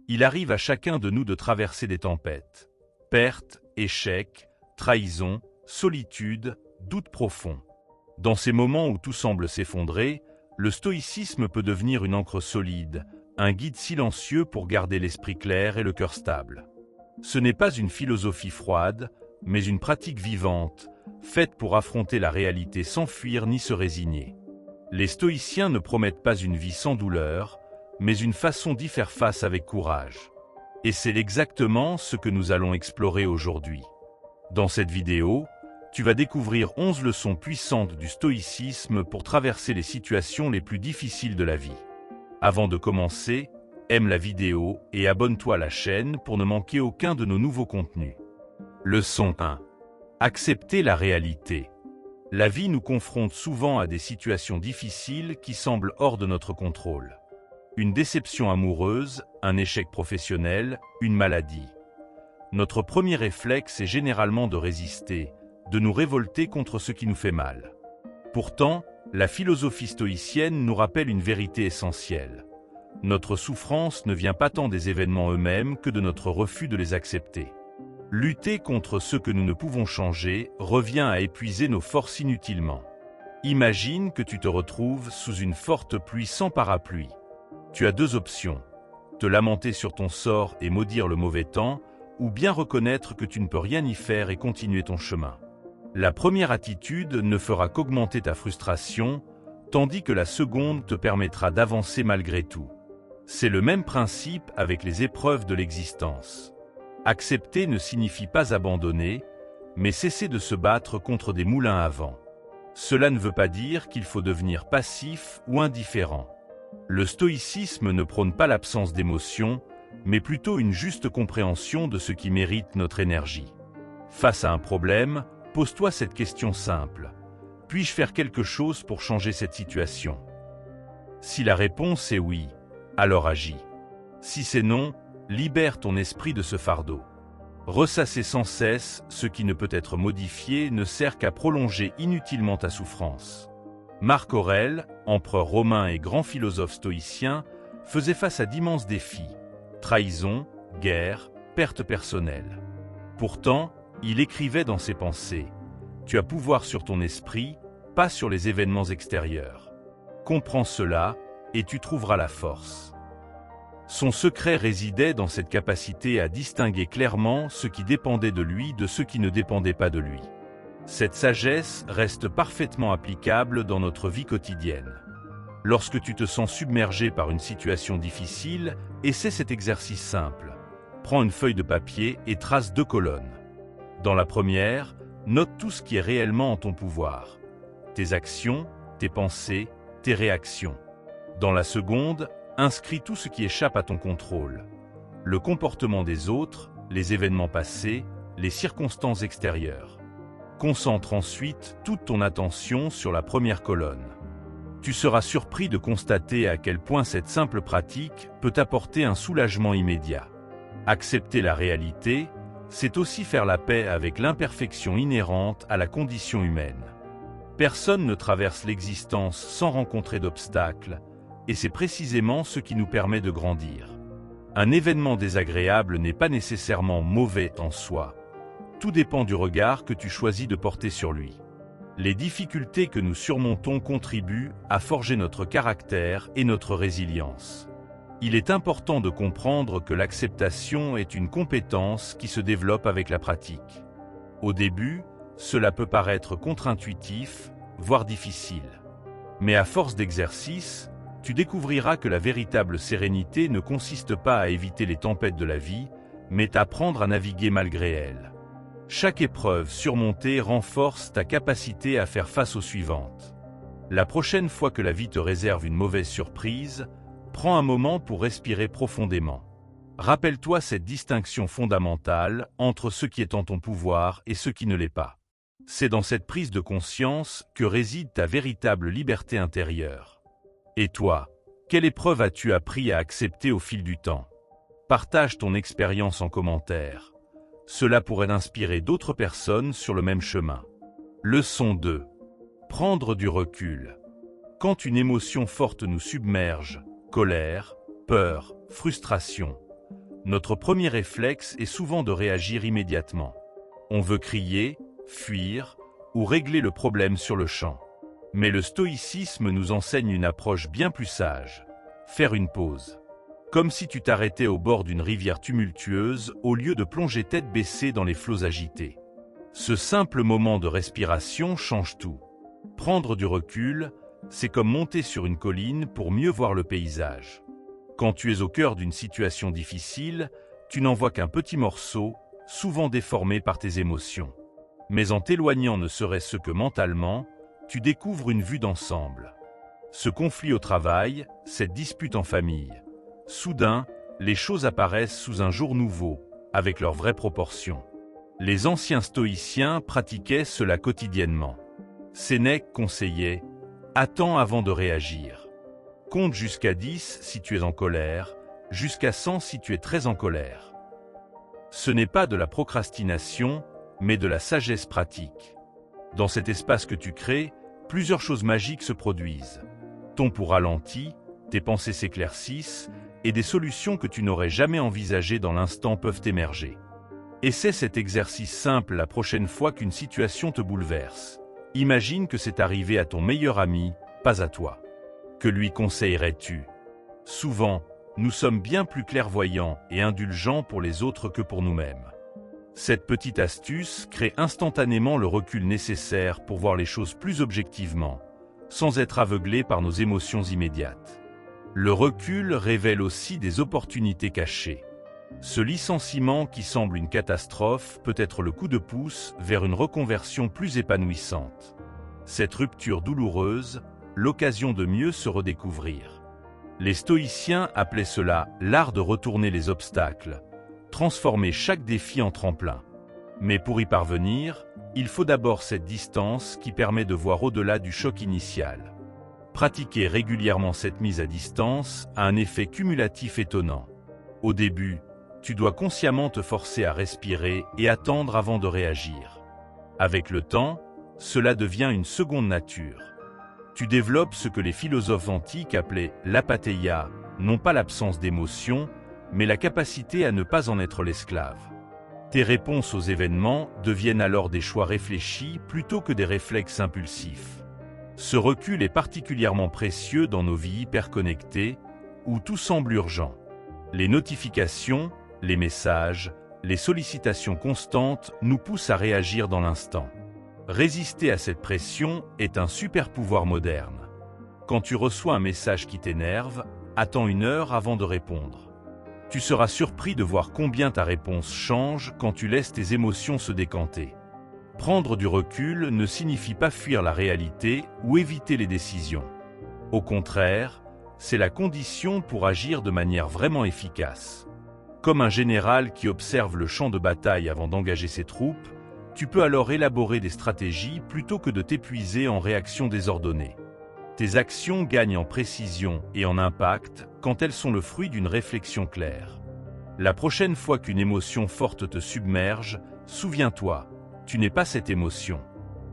Il arrive à chacun de nous de traverser des tempêtes. Pertes, échecs, trahison, solitude, doutes profonds. Dans ces moments où tout semble s'effondrer, le stoïcisme peut devenir une ancre solide, un guide silencieux pour garder l'esprit clair et le cœur stable. Ce n'est pas une philosophie froide, mais une pratique vivante, faite pour affronter la réalité sans fuir ni se résigner. Les stoïciens ne promettent pas une vie sans douleur, mais une façon d'y faire face avec courage. Et c'est exactement ce que nous allons explorer aujourd'hui. Dans cette vidéo, tu vas découvrir 11 leçons puissantes du stoïcisme pour traverser les situations les plus difficiles de la vie. Avant de commencer, aime la vidéo et abonne-toi à la chaîne pour ne manquer aucun de nos nouveaux contenus. Leçon 1. Accepter la réalité. La vie nous confronte souvent à des situations difficiles qui semblent hors de notre contrôle. Une déception amoureuse, un échec professionnel, une maladie. Notre premier réflexe est généralement de résister, de nous révolter contre ce qui nous fait mal. Pourtant, la philosophie stoïcienne nous rappelle une vérité essentielle. Notre souffrance ne vient pas tant des événements eux-mêmes que de notre refus de les accepter. Lutter contre ce que nous ne pouvons changer revient à épuiser nos forces inutilement. Imagine que tu te retrouves sous une forte pluie sans parapluie. Tu as deux options, te lamenter sur ton sort et maudire le mauvais temps, ou bien reconnaître que tu ne peux rien y faire et continuer ton chemin. La première attitude ne fera qu'augmenter ta frustration, tandis que la seconde te permettra d'avancer malgré tout. C'est le même principe avec les épreuves de l'existence. Accepter ne signifie pas abandonner, mais cesser de se battre contre des moulins à vent. Cela ne veut pas dire qu'il faut devenir passif ou indifférent. Le stoïcisme ne prône pas l'absence d'émotions, mais plutôt une juste compréhension de ce qui mérite notre énergie. Face à un problème, pose-toi cette question simple. Puis-je faire quelque chose pour changer cette situation? Si la réponse est oui, alors agis. Si c'est non, libère ton esprit de ce fardeau. Ressasser sans cesse ce qui ne peut être modifié ne sert qu'à prolonger inutilement ta souffrance. Marc Aurèle, empereur romain et grand philosophe stoïcien, faisait face à d'immenses défis. Trahison, guerre, perte personnelle. Pourtant, il écrivait dans ses pensées « Tu as pouvoir sur ton esprit, pas sur les événements extérieurs. Comprends cela, et tu trouveras la force. » Son secret résidait dans cette capacité à distinguer clairement ce qui dépendait de lui de ce qui ne dépendait pas de lui. Cette sagesse reste parfaitement applicable dans notre vie quotidienne. Lorsque tu te sens submergé par une situation difficile, essaie cet exercice simple. Prends une feuille de papier et trace 2 colonnes. Dans la première, note tout ce qui est réellement en ton pouvoir. Tes actions, tes pensées, tes réactions. Dans la seconde, inscris tout ce qui échappe à ton contrôle. Le comportement des autres, les événements passés, les circonstances extérieures. Concentre ensuite toute ton attention sur la première colonne. Tu seras surpris de constater à quel point cette simple pratique peut apporter un soulagement immédiat. Accepter la réalité, c'est aussi faire la paix avec l'imperfection inhérente à la condition humaine. Personne ne traverse l'existence sans rencontrer d'obstacles, et c'est précisément ce qui nous permet de grandir. Un événement désagréable n'est pas nécessairement mauvais en soi. Tout dépend du regard que tu choisis de porter sur lui. Les difficultés que nous surmontons contribuent à forger notre caractère et notre résilience. Il est important de comprendre que l'acceptation est une compétence qui se développe avec la pratique. Au début, cela peut paraître contre-intuitif, voire difficile. Mais à force d'exercice, tu découvriras que la véritable sérénité ne consiste pas à éviter les tempêtes de la vie, mais à apprendre à naviguer malgré elles. Chaque épreuve surmontée renforce ta capacité à faire face aux suivantes. La prochaine fois que la vie te réserve une mauvaise surprise, prends un moment pour respirer profondément. Rappelle-toi cette distinction fondamentale entre ce qui est en ton pouvoir et ce qui ne l'est pas. C'est dans cette prise de conscience que réside ta véritable liberté intérieure. Et toi, quelle épreuve as-tu appris à accepter au fil du temps? Partage ton expérience en commentaire. Cela pourrait inspirer d'autres personnes sur le même chemin. Leçon 2. Prendre du recul. Quand une émotion forte nous submerge, colère, peur, frustration, Notre premier réflexe est souvent de réagir immédiatement. On veut crier, fuir ou régler le problème sur le champ. Mais le stoïcisme nous enseigne une approche bien plus sage. Faire une pause. Comme si tu t'arrêtais au bord d'une rivière tumultueuse au lieu de plonger tête baissée dans les flots agités. Ce simple moment de respiration change tout. Prendre du recul, c'est comme monter sur une colline pour mieux voir le paysage. Quand tu es au cœur d'une situation difficile, tu n'en vois qu'un petit morceau, souvent déformé par tes émotions. Mais en t'éloignant ne serait-ce que mentalement, tu découvres une vue d'ensemble. Ce conflit au travail, cette dispute en famille. Soudain, les choses apparaissent sous un jour nouveau, avec leurs vraies proportions. Les anciens stoïciens pratiquaient cela quotidiennement. Sénèque conseillait « Attends avant de réagir ». Compte jusqu'à 10 si tu es en colère, jusqu'à 100 si tu es très en colère. Ce n'est pas de la procrastination, mais de la sagesse pratique. Dans cet espace que tu crées, plusieurs choses magiques se produisent. Ton pouls ralentit, tes pensées s'éclaircissent, et des solutions que tu n'aurais jamais envisagées dans l'instant peuvent émerger. Essaie cet exercice simple la prochaine fois qu'une situation te bouleverse. Imagine que c'est arrivé à ton meilleur ami, pas à toi. Que lui conseillerais-tu? Souvent, nous sommes bien plus clairvoyants et indulgents pour les autres que pour nous-mêmes. Cette petite astuce crée instantanément le recul nécessaire pour voir les choses plus objectivement, sans être aveuglé par nos émotions immédiates. Le recul révèle aussi des opportunités cachées. Ce licenciement qui semble une catastrophe peut être le coup de pouce vers une reconversion plus épanouissante. Cette rupture douloureuse, l'occasion de mieux se redécouvrir. Les stoïciens appelaient cela l'art de retourner les obstacles, transformer chaque défi en tremplin. Mais pour y parvenir, il faut d'abord cette distance qui permet de voir au-delà du choc initial. Pratiquer régulièrement cette mise à distance a un effet cumulatif étonnant. Au début, tu dois consciemment te forcer à respirer et attendre avant de réagir. Avec le temps, cela devient une seconde nature. Tu développes ce que les philosophes antiques appelaient l'apathéia, non pas l'absence d'émotion, mais la capacité à ne pas en être l'esclave. Tes réponses aux événements deviennent alors des choix réfléchis plutôt que des réflexes impulsifs. Ce recul est particulièrement précieux dans nos vies hyperconnectées, où tout semble urgent. Les notifications, les messages, les sollicitations constantes nous poussent à réagir dans l'instant. Résister à cette pression est un super pouvoir moderne. Quand tu reçois un message qui t'énerve, attends 1 heure avant de répondre. Tu seras surpris de voir combien ta réponse change quand tu laisses tes émotions se décanter. Prendre du recul ne signifie pas fuir la réalité ou éviter les décisions. Au contraire, c'est la condition pour agir de manière vraiment efficace. Comme un général qui observe le champ de bataille avant d'engager ses troupes, tu peux alors élaborer des stratégies plutôt que de t'épuiser en réactions désordonnées. Tes actions gagnent en précision et en impact quand elles sont le fruit d'une réflexion claire. La prochaine fois qu'une émotion forte te submerge, souviens-toi, tu n'es pas cette émotion.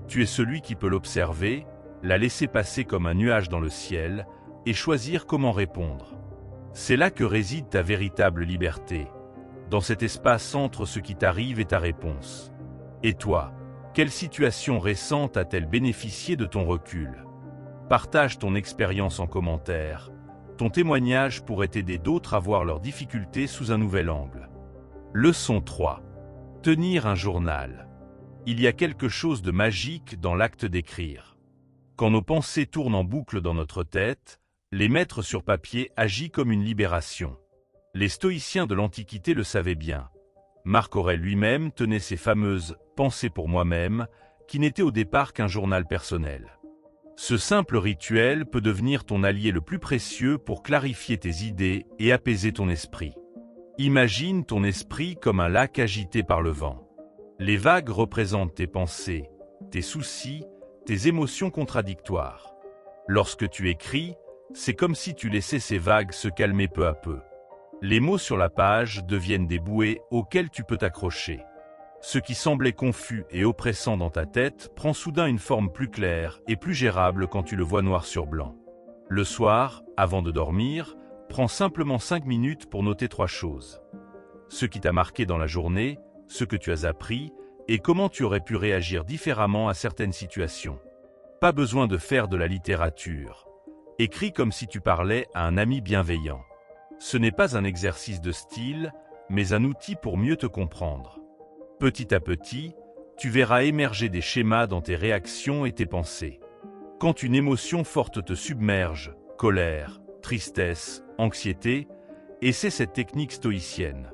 Tu es celui qui peut l'observer, la laisser passer comme un nuage dans le ciel et choisir comment répondre. C'est là que réside ta véritable liberté, dans cet espace entre ce qui t'arrive et ta réponse. Et toi, quelle situation récente a-t-elle bénéficié de ton recul? Partage ton expérience en commentaire. Ton témoignage pourrait aider d'autres à voir leurs difficultés sous un nouvel angle. Leçon 3. Tenir un journal. Il y a quelque chose de magique dans l'acte d'écrire. Quand nos pensées tournent en boucle dans notre tête, les mettre sur papier agit comme une libération. Les stoïciens de l'Antiquité le savaient bien. Marc Aurèle lui-même tenait ses fameuses « pensées pour moi-même » qui n'étaient au départ qu'un journal personnel. Ce simple rituel peut devenir ton allié le plus précieux pour clarifier tes idées et apaiser ton esprit. Imagine ton esprit comme un lac agité par le vent. Les vagues représentent tes pensées, tes soucis, tes émotions contradictoires. Lorsque tu écris, c'est comme si tu laissais ces vagues se calmer peu à peu. Les mots sur la page deviennent des bouées auxquelles tu peux t'accrocher. Ce qui semblait confus et oppressant dans ta tête prend soudain une forme plus claire et plus gérable quand tu le vois noir sur blanc. Le soir, avant de dormir, prends simplement 5 minutes pour noter 3 choses. ce qui t'a marqué dans la journée, ce que tu as appris et comment tu aurais pu réagir différemment à certaines situations. Pas besoin de faire de la littérature. Écris comme si tu parlais à un ami bienveillant. Ce n'est pas un exercice de style, mais un outil pour mieux te comprendre. Petit à petit, tu verras émerger des schémas dans tes réactions et tes pensées. Quand une émotion forte te submerge, colère, tristesse, anxiété, essaie cette technique stoïcienne.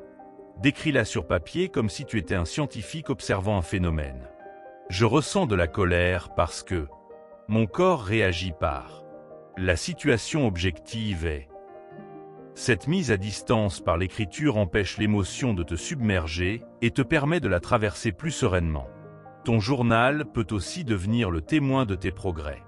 Décris-la sur papier comme si tu étais un scientifique observant un phénomène. Je ressens de la colère parce que mon corps réagit par. La situation objective est. Cette mise à distance par l'écriture empêche l'émotion de te submerger et te permet de la traverser plus sereinement. Ton journal peut aussi devenir le témoin de tes progrès.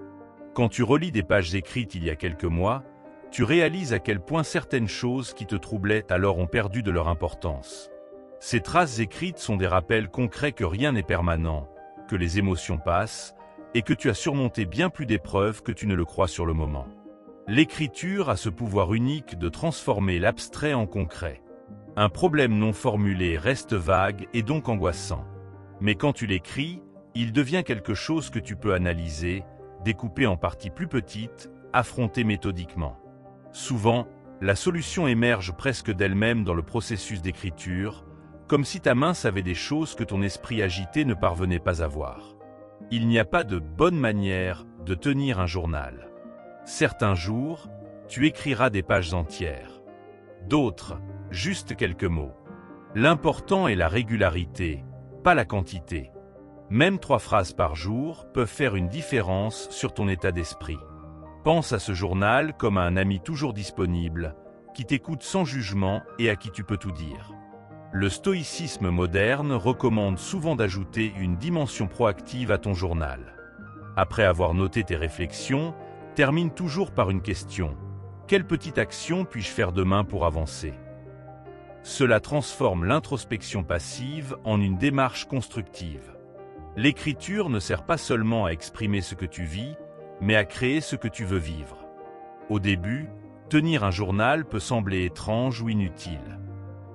Quand tu relis des pages écrites il y a quelques mois, tu réalises à quel point certaines choses qui te troublaient alors ont perdu de leur importance. Ces traces écrites sont des rappels concrets que rien n'est permanent, que les émotions passent et que tu as surmonté bien plus d'épreuves que tu ne le crois sur le moment. L'écriture a ce pouvoir unique de transformer l'abstrait en concret. Un problème non formulé reste vague et donc angoissant. Mais quand tu l'écris, il devient quelque chose que tu peux analyser, découper en parties plus petites, affronter méthodiquement. Souvent, la solution émerge presque d'elle-même dans le processus d'écriture, comme si ta main savait des choses que ton esprit agité ne parvenait pas à voir. Il n'y a pas de bonne manière de tenir un journal. Certains jours, tu écriras des pages entières. D'autres, juste quelques mots. L'important est la régularité, pas la quantité. Même 3 phrases par jour peuvent faire une différence sur ton état d'esprit. Pense à ce journal comme à un ami toujours disponible, qui t'écoute sans jugement et à qui tu peux tout dire. Le stoïcisme moderne recommande souvent d'ajouter une dimension proactive à ton journal. Après avoir noté tes réflexions, termine toujours par une question. Quelle petite action puis-je faire demain pour avancer? Cela transforme l'introspection passive en une démarche constructive. L'écriture ne sert pas seulement à exprimer ce que tu vis, mais à créer ce que tu veux vivre. Au début, tenir un journal peut sembler étrange ou inutile.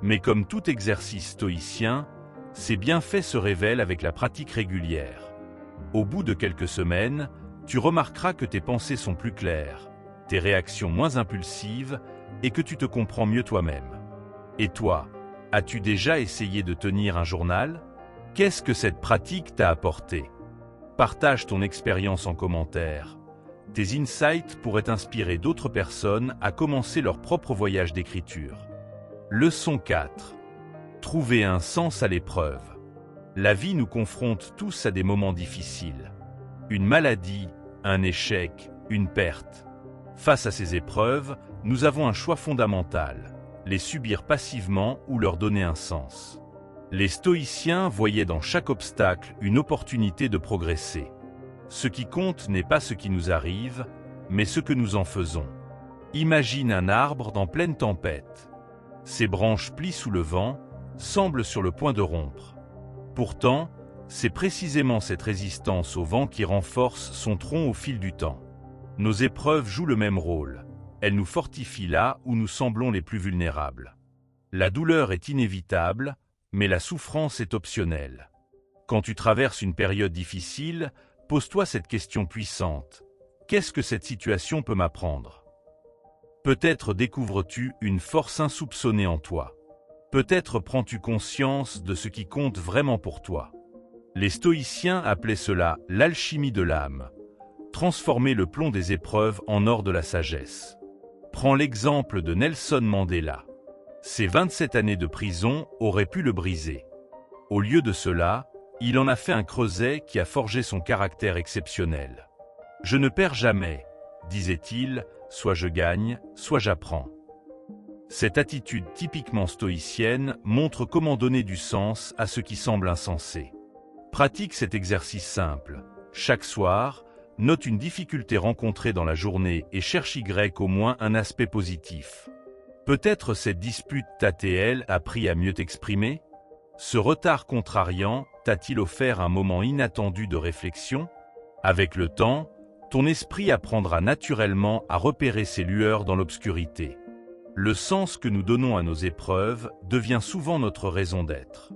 Mais comme tout exercice stoïcien, ses bienfaits se révèlent avec la pratique régulière. Au bout de quelques semaines, tu remarqueras que tes pensées sont plus claires, tes réactions moins impulsives et que tu te comprends mieux toi-même. Et toi, as-tu déjà essayé de tenir un journal? Qu'est-ce que cette pratique t'a apporté? Partage ton expérience en commentaire. Tes insights pourraient inspirer d'autres personnes à commencer leur propre voyage d'écriture. Leçon 4. Trouver un sens à l'épreuve. La vie nous confronte tous à des moments difficiles. Une maladie, un échec, une perte. Face à ces épreuves, nous avons un choix fondamental, les subir passivement ou leur donner un sens. Les stoïciens voyaient dans chaque obstacle une opportunité de progresser. Ce qui compte n'est pas ce qui nous arrive, mais ce que nous en faisons. Imagine un arbre en pleine tempête. Ses branches plient sous le vent, semblent sur le point de rompre. Pourtant, c'est précisément cette résistance au vent qui renforce son tronc au fil du temps. Nos épreuves jouent le même rôle. Elles nous fortifient là où nous semblons les plus vulnérables. La douleur est inévitable, mais la souffrance est optionnelle. Quand tu traverses une période difficile, pose-toi cette question puissante. Qu'est-ce que cette situation peut m'apprendre? Peut-être découvres-tu une force insoupçonnée en toi. Peut-être prends-tu conscience de ce qui compte vraiment pour toi. Les stoïciens appelaient cela l'alchimie de l'âme. Transformer le plomb des épreuves en or de la sagesse. Prends l'exemple de Nelson Mandela. Ses 27 années de prison auraient pu le briser. Au lieu de cela, il en a fait un creuset qui a forgé son caractère exceptionnel. « Je ne perds jamais », disait-il, « soit je gagne, soit j'apprends ». Cette attitude typiquement stoïcienne montre comment donner du sens à ce qui semble insensé. Pratique cet exercice simple. Chaque soir, note une difficulté rencontrée dans la journée et cherche au moins un aspect positif. Peut-être cette dispute t'a-t-elle appris à mieux t'exprimer? Ce retard contrariant t'a-t-il offert un moment inattendu de réflexion? Avec le temps, ton esprit apprendra naturellement à repérer ces lueurs dans l'obscurité. Le sens que nous donnons à nos épreuves devient souvent notre raison d'être.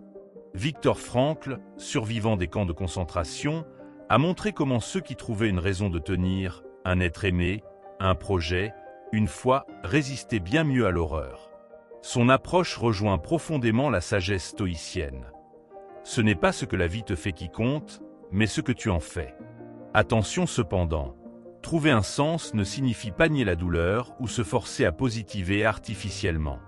Viktor Frankl, survivant des camps de concentration, a montré comment ceux qui trouvaient une raison de tenir, un être aimé, un projet, une foi, résistaient bien mieux à l'horreur. Son approche rejoint profondément la sagesse stoïcienne. Ce n'est pas ce que la vie te fait qui compte, mais ce que tu en fais. Attention cependant, trouver un sens ne signifie pas nier la douleur ou se forcer à positiver artificiellement.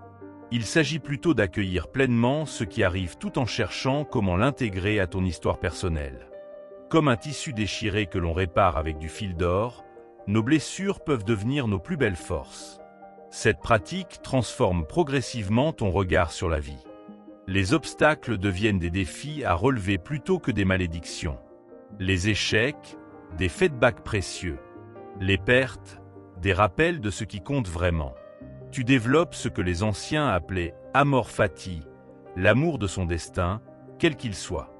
Il s'agit plutôt d'accueillir pleinement ce qui arrive tout en cherchant comment l'intégrer à ton histoire personnelle. Comme un tissu déchiré que l'on répare avec du fil d'or, nos blessures peuvent devenir nos plus belles forces. Cette pratique transforme progressivement ton regard sur la vie. Les obstacles deviennent des défis à relever plutôt que des malédictions. Les échecs, des feedbacks précieux. Les pertes, des rappels de ce qui compte vraiment. Tu développes ce que les anciens appelaient amor fati, l'amour de son destin, quel qu'il soit.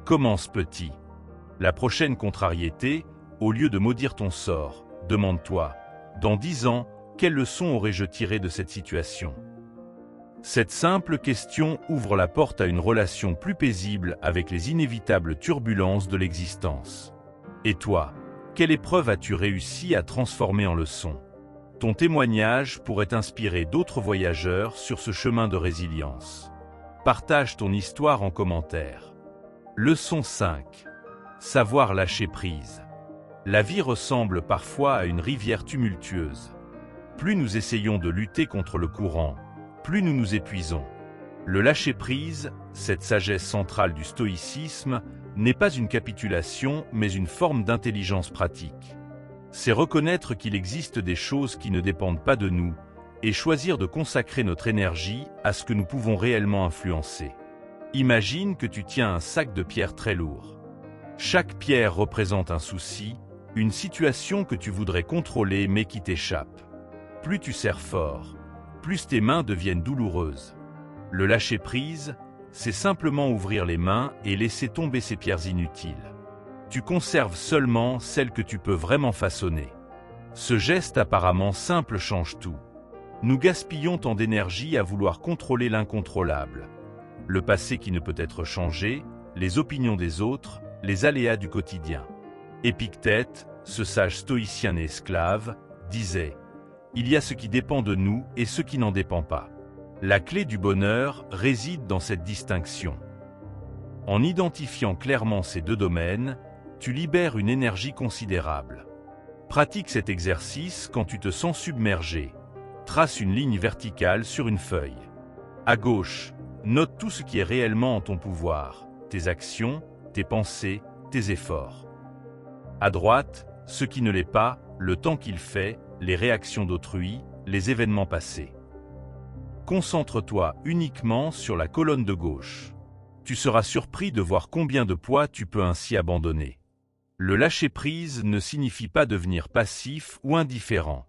Commence petit. La prochaine contrariété, au lieu de maudire ton sort, demande-toi, dans 10 ans, quelle leçon aurais-je tiré de cette situation ? Cette simple question ouvre la porte à une relation plus paisible avec les inévitables turbulences de l'existence. Et toi, quelle épreuve as-tu réussi à transformer en leçon ? Ton témoignage pourrait inspirer d'autres voyageurs sur ce chemin de résilience. Partage ton histoire en commentaire. Leçon 5. Savoir lâcher prise. La vie ressemble parfois à une rivière tumultueuse. Plus nous essayons de lutter contre le courant, plus nous nous épuisons. Le lâcher-prise, cette sagesse centrale du stoïcisme, n'est pas une capitulation, mais une forme d'intelligence pratique. C'est reconnaître qu'il existe des choses qui ne dépendent pas de nous et choisir de consacrer notre énergie à ce que nous pouvons réellement influencer. Imagine que tu tiens un sac de pierres très lourd. Chaque pierre représente un souci, une situation que tu voudrais contrôler mais qui t'échappe. Plus tu serres fort, plus tes mains deviennent douloureuses. Le lâcher-prise, c'est simplement ouvrir les mains et laisser tomber ces pierres inutiles. Tu conserves seulement celles que tu peux vraiment façonner. Ce geste apparemment simple change tout. Nous gaspillons tant d'énergie à vouloir contrôler l'incontrôlable. Le passé qui ne peut être changé, les opinions des autres, les aléas du quotidien. Épictète, ce sage stoïcien et esclave, disait « Il y a ce qui dépend de nous et ce qui n'en dépend pas ». La clé du bonheur réside dans cette distinction. En identifiant clairement ces deux domaines, tu libères une énergie considérable. Pratique cet exercice quand tu te sens submergé. Trace une ligne verticale sur une feuille. À gauche, note tout ce qui est réellement en ton pouvoir, tes actions, tes pensées, tes efforts. À droite, ce qui ne l'est pas, le temps qu'il fait, les réactions d'autrui, les événements passés. Concentre-toi uniquement sur la colonne de gauche. Tu seras surpris de voir combien de poids tu peux ainsi abandonner. Le lâcher-prise ne signifie pas devenir passif ou indifférent.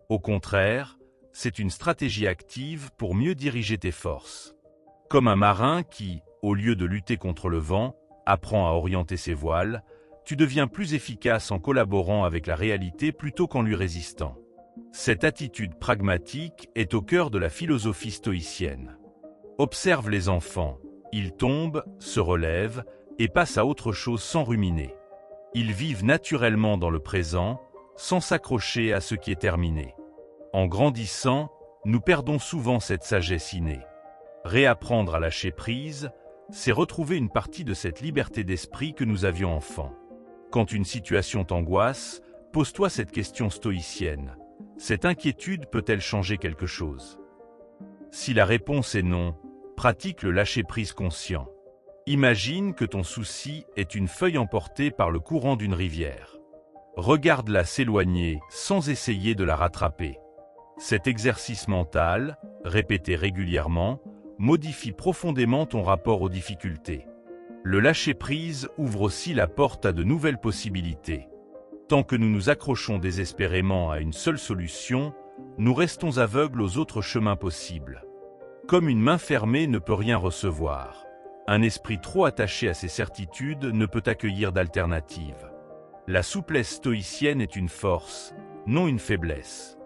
Au contraire, c'est une stratégie active pour mieux diriger tes forces. Comme un marin qui, au lieu de lutter contre le vent, apprend à orienter ses voiles, tu deviens plus efficace en collaborant avec la réalité plutôt qu'en lui résistant. Cette attitude pragmatique est au cœur de la philosophie stoïcienne. Observe les enfants, ils tombent, se relèvent et passent à autre chose sans ruminer. Ils vivent naturellement dans le présent, sans s'accrocher à ce qui est terminé. En grandissant, nous perdons souvent cette sagesse innée. Réapprendre à lâcher prise, c'est retrouver une partie de cette liberté d'esprit que nous avions enfant. Quand une situation t'angoisse, pose-toi cette question stoïcienne. Cette inquiétude peut-elle changer quelque chose ? Si la réponse est non, pratique le lâcher-prise conscient. Imagine que ton souci est une feuille emportée par le courant d'une rivière. Regarde-la s'éloigner sans essayer de la rattraper. Cet exercice mental, répété régulièrement, modifie profondément ton rapport aux difficultés. Le lâcher-prise ouvre aussi la porte à de nouvelles possibilités. Tant que nous nous accrochons désespérément à une seule solution, nous restons aveugles aux autres chemins possibles. Comme une main fermée ne peut rien recevoir, un esprit trop attaché à ses certitudes ne peut accueillir d'alternatives. La souplesse stoïcienne est une force, non une faiblesse.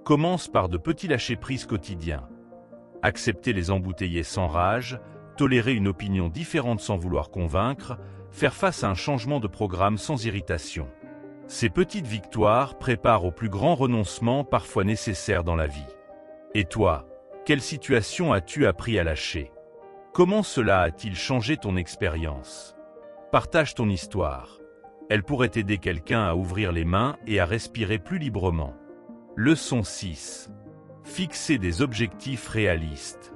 Commence par de petits lâcher-prise quotidiens. Accepter les embouteillés sans rage, tolérer une opinion différente sans vouloir convaincre, faire face à un changement de programme sans irritation. Ces petites victoires préparent au plus grand renoncement parfois nécessaire dans la vie. Et toi, quelle situation as-tu appris à lâcher? Comment cela a-t-il changé ton expérience? Partage ton histoire. Elle pourrait aider quelqu'un à ouvrir les mains et à respirer plus librement. Leçon 6. Fixer des objectifs réalistes.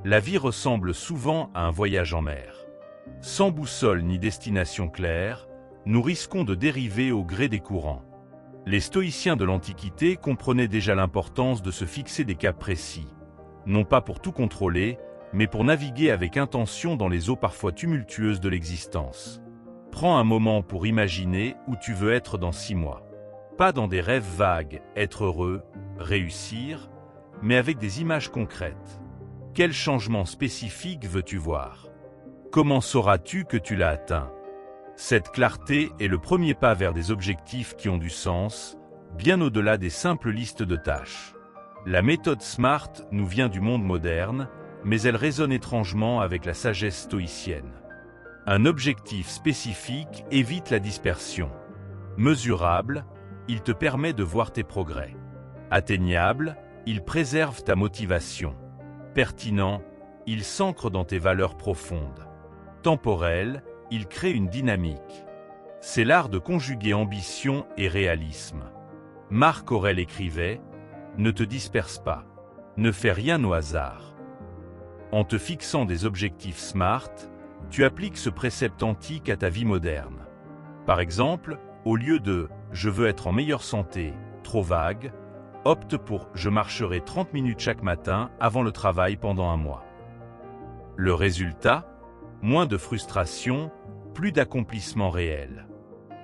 La vie ressemble souvent à un voyage en mer. Sans boussole ni destination claire, nous risquons de dériver au gré des courants. Les stoïciens de l'Antiquité comprenaient déjà l'importance de se fixer des caps précis, non pas pour tout contrôler, mais pour naviguer avec intention dans les eaux parfois tumultueuses de l'existence. Prends un moment pour imaginer où tu veux être dans 6 mois. Pas dans des rêves vagues, être heureux, réussir, mais avec des images concrètes. Quel changement spécifique veux-tu voir? Comment sauras-tu que tu l'as atteint? Cette clarté est le premier pas vers des objectifs qui ont du sens, bien au-delà des simples listes de tâches. La méthode SMART nous vient du monde moderne, mais elle résonne étrangement avec la sagesse stoïcienne. Un objectif spécifique évite la dispersion. Mesurable, il te permet de voir tes progrès. Atteignable, il préserve ta motivation. Pertinent, il s'ancre dans tes valeurs profondes. Temporel, il crée une dynamique. C'est l'art de conjuguer ambition et réalisme. Marc Aurèle écrivait « Ne te disperse pas, ne fais rien au hasard ». En te fixant des objectifs SMART, tu appliques ce précepte antique à ta vie moderne. Par exemple, au lieu de « je veux être en meilleure santé », trop vague, opte pour « je marcherai 30 minutes chaque matin avant le travail pendant un mois ». Le résultat? Moins de frustration, plus d'accomplissement réel.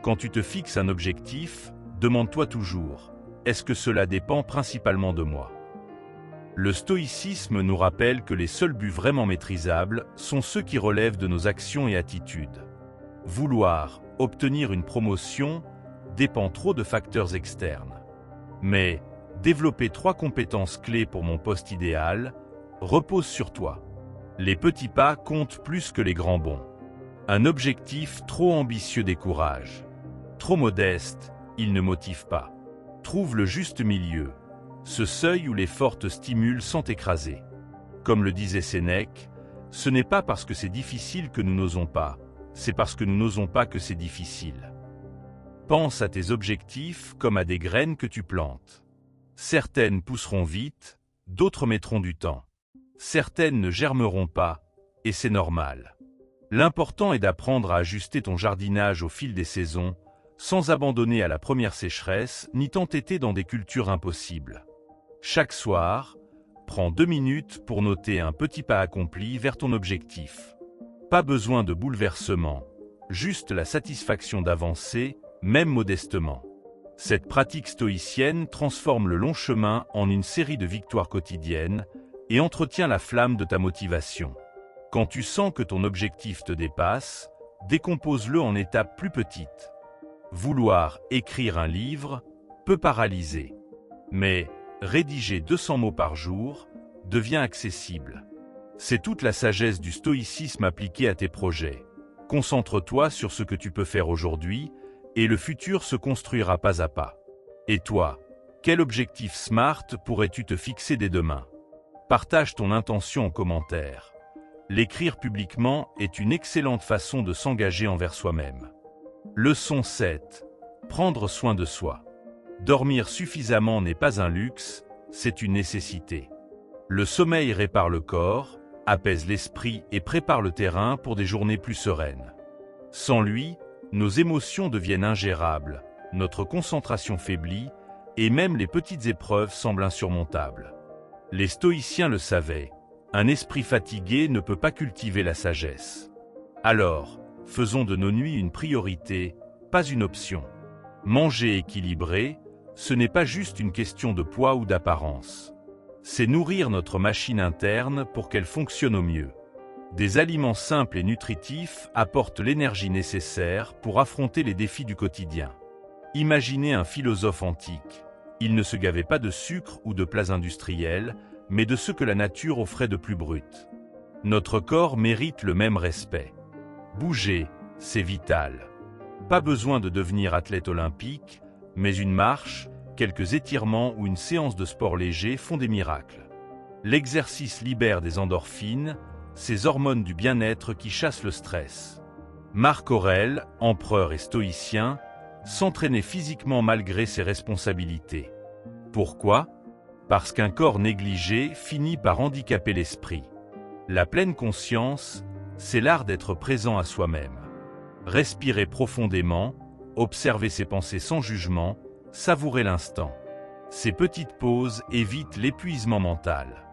Quand tu te fixes un objectif, demande-toi toujours « est-ce que cela dépend principalement de moi ?» Le stoïcisme nous rappelle que les seuls buts vraiment maîtrisables sont ceux qui relèvent de nos actions et attitudes. Vouloir obtenir une promotion dépend trop de facteurs externes. Mais développer 3 compétences clés pour mon poste idéal repose sur toi. Les petits pas comptent plus que les grands bonds. Un objectif trop ambitieux décourage. Trop modeste, il ne motive pas. Trouve le juste milieu. Ce seuil où l'effort te stimule sans t'écraser. Comme le disait Sénèque, ce n'est pas parce que c'est difficile que nous n'osons pas, c'est parce que nous n'osons pas que c'est difficile. Pense à tes objectifs comme à des graines que tu plantes. Certaines pousseront vite, d'autres mettront du temps. Certaines ne germeront pas, et c'est normal. L'important est d'apprendre à ajuster ton jardinage au fil des saisons, sans abandonner à la première sécheresse ni t'entêter dans des cultures impossibles. Chaque soir, prends 2 minutes pour noter un petit pas accompli vers ton objectif. Pas besoin de bouleversement, juste la satisfaction d'avancer, même modestement. Cette pratique stoïcienne transforme le long chemin en une série de victoires quotidiennes et entretient la flamme de ta motivation. Quand tu sens que ton objectif te dépasse, décompose-le en étapes plus petites. Vouloir écrire un livre peut paralyser. Mais rédiger 200 mots par jour devient accessible. C'est toute la sagesse du stoïcisme appliquée à tes projets. Concentre-toi sur ce que tu peux faire aujourd'hui et le futur se construira pas à pas. Et toi, quel objectif SMART pourrais-tu te fixer dès demain? Partage ton intention en commentaire. L'écrire publiquement est une excellente façon de s'engager envers soi-même. Leçon 7. Prendre soin de soi. Dormir suffisamment n'est pas un luxe, c'est une nécessité. Le sommeil répare le corps, apaise l'esprit et prépare le terrain pour des journées plus sereines. Sans lui, nos émotions deviennent ingérables, notre concentration faiblit et même les petites épreuves semblent insurmontables. Les stoïciens le savaient, un esprit fatigué ne peut pas cultiver la sagesse. Alors, faisons de nos nuits une priorité, pas une option. Manger équilibré, ce n'est pas juste une question de poids ou d'apparence. C'est nourrir notre machine interne pour qu'elle fonctionne au mieux. Des aliments simples et nutritifs apportent l'énergie nécessaire pour affronter les défis du quotidien. Imaginez un philosophe antique. Ils ne se gavaient pas de sucre ou de plats industriels, mais de ce que la nature offrait de plus brut. Notre corps mérite le même respect. Bouger, c'est vital. Pas besoin de devenir athlète olympique, mais une marche, quelques étirements ou une séance de sport léger font des miracles. L'exercice libère des endorphines, ces hormones du bien-être qui chassent le stress. Marc Aurèle, empereur et stoïcien, s'entraînait physiquement malgré ses responsabilités. Pourquoi ? Parce qu'un corps négligé finit par handicaper l'esprit. La pleine conscience, c'est l'art d'être présent à soi-même. Respirer profondément, observer ses pensées sans jugement, savourer l'instant. Ces petites pauses évitent l'épuisement mental.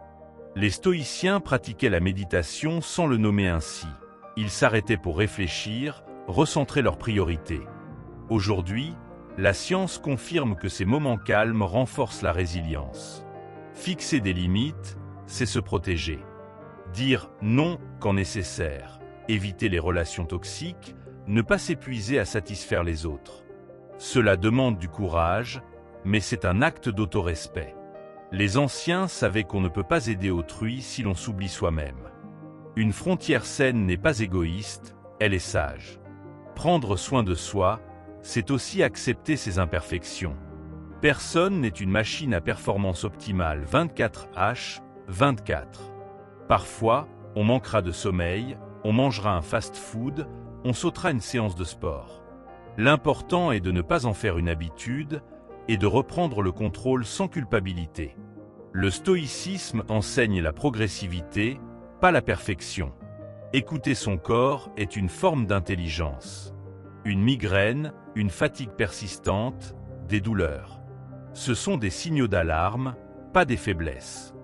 Les stoïciens pratiquaient la méditation sans le nommer ainsi. Ils s'arrêtaient pour réfléchir, recentrer leurs priorités. Aujourd'hui, la science confirme que ces moments calmes renforcent la résilience. Fixer des limites, c'est se protéger. Dire non quand nécessaire, éviter les relations toxiques, ne pas s'épuiser à satisfaire les autres. Cela demande du courage, mais c'est un acte d'autorespect. Les anciens savaient qu'on ne peut pas aider autrui si l'on s'oublie soi-même. Une frontière saine n'est pas égoïste, elle est sage. Prendre soin de soi, c'est aussi accepter ses imperfections. Personne n'est une machine à performance optimale 24h/24. Parfois, on manquera de sommeil, on mangera un fast-food, on sautera une séance de sport. L'important est de ne pas en faire une habitude et de reprendre le contrôle sans culpabilité. Le stoïcisme enseigne la progressivité, pas la perfection. Écouter son corps est une forme d'intelligence. Une migraine, une fatigue persistante, des douleurs. Ce sont des signaux d'alarme, pas des faiblesses.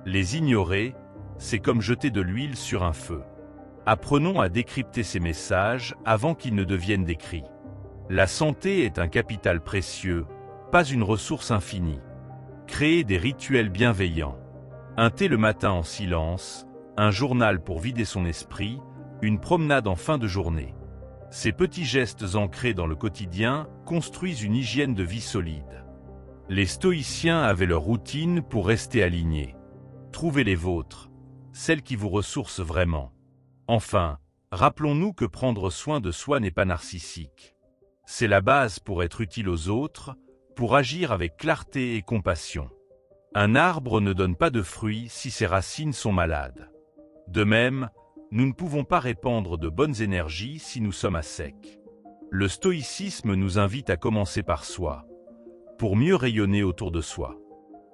Les ignorer, c'est comme jeter de l'huile sur un feu. Apprenons à décrypter ces messages avant qu'ils ne deviennent des cris. La santé est un capital précieux, pas une ressource infinie. Créez des rituels bienveillants. Un thé le matin en silence, un journal pour vider son esprit, une promenade en fin de journée. Ces petits gestes ancrés dans le quotidien construisent une hygiène de vie solide. Les stoïciens avaient leur routine pour rester alignés. Trouvez les vôtres, celles qui vous ressourcent vraiment. Enfin, rappelons-nous que prendre soin de soi n'est pas narcissique. C'est la base pour être utile aux autres, pour agir avec clarté et compassion. Un arbre ne donne pas de fruits si ses racines sont malades. De même, nous ne pouvons pas répandre de bonnes énergies si nous sommes à sec. Le stoïcisme nous invite à commencer par soi, pour mieux rayonner autour de soi.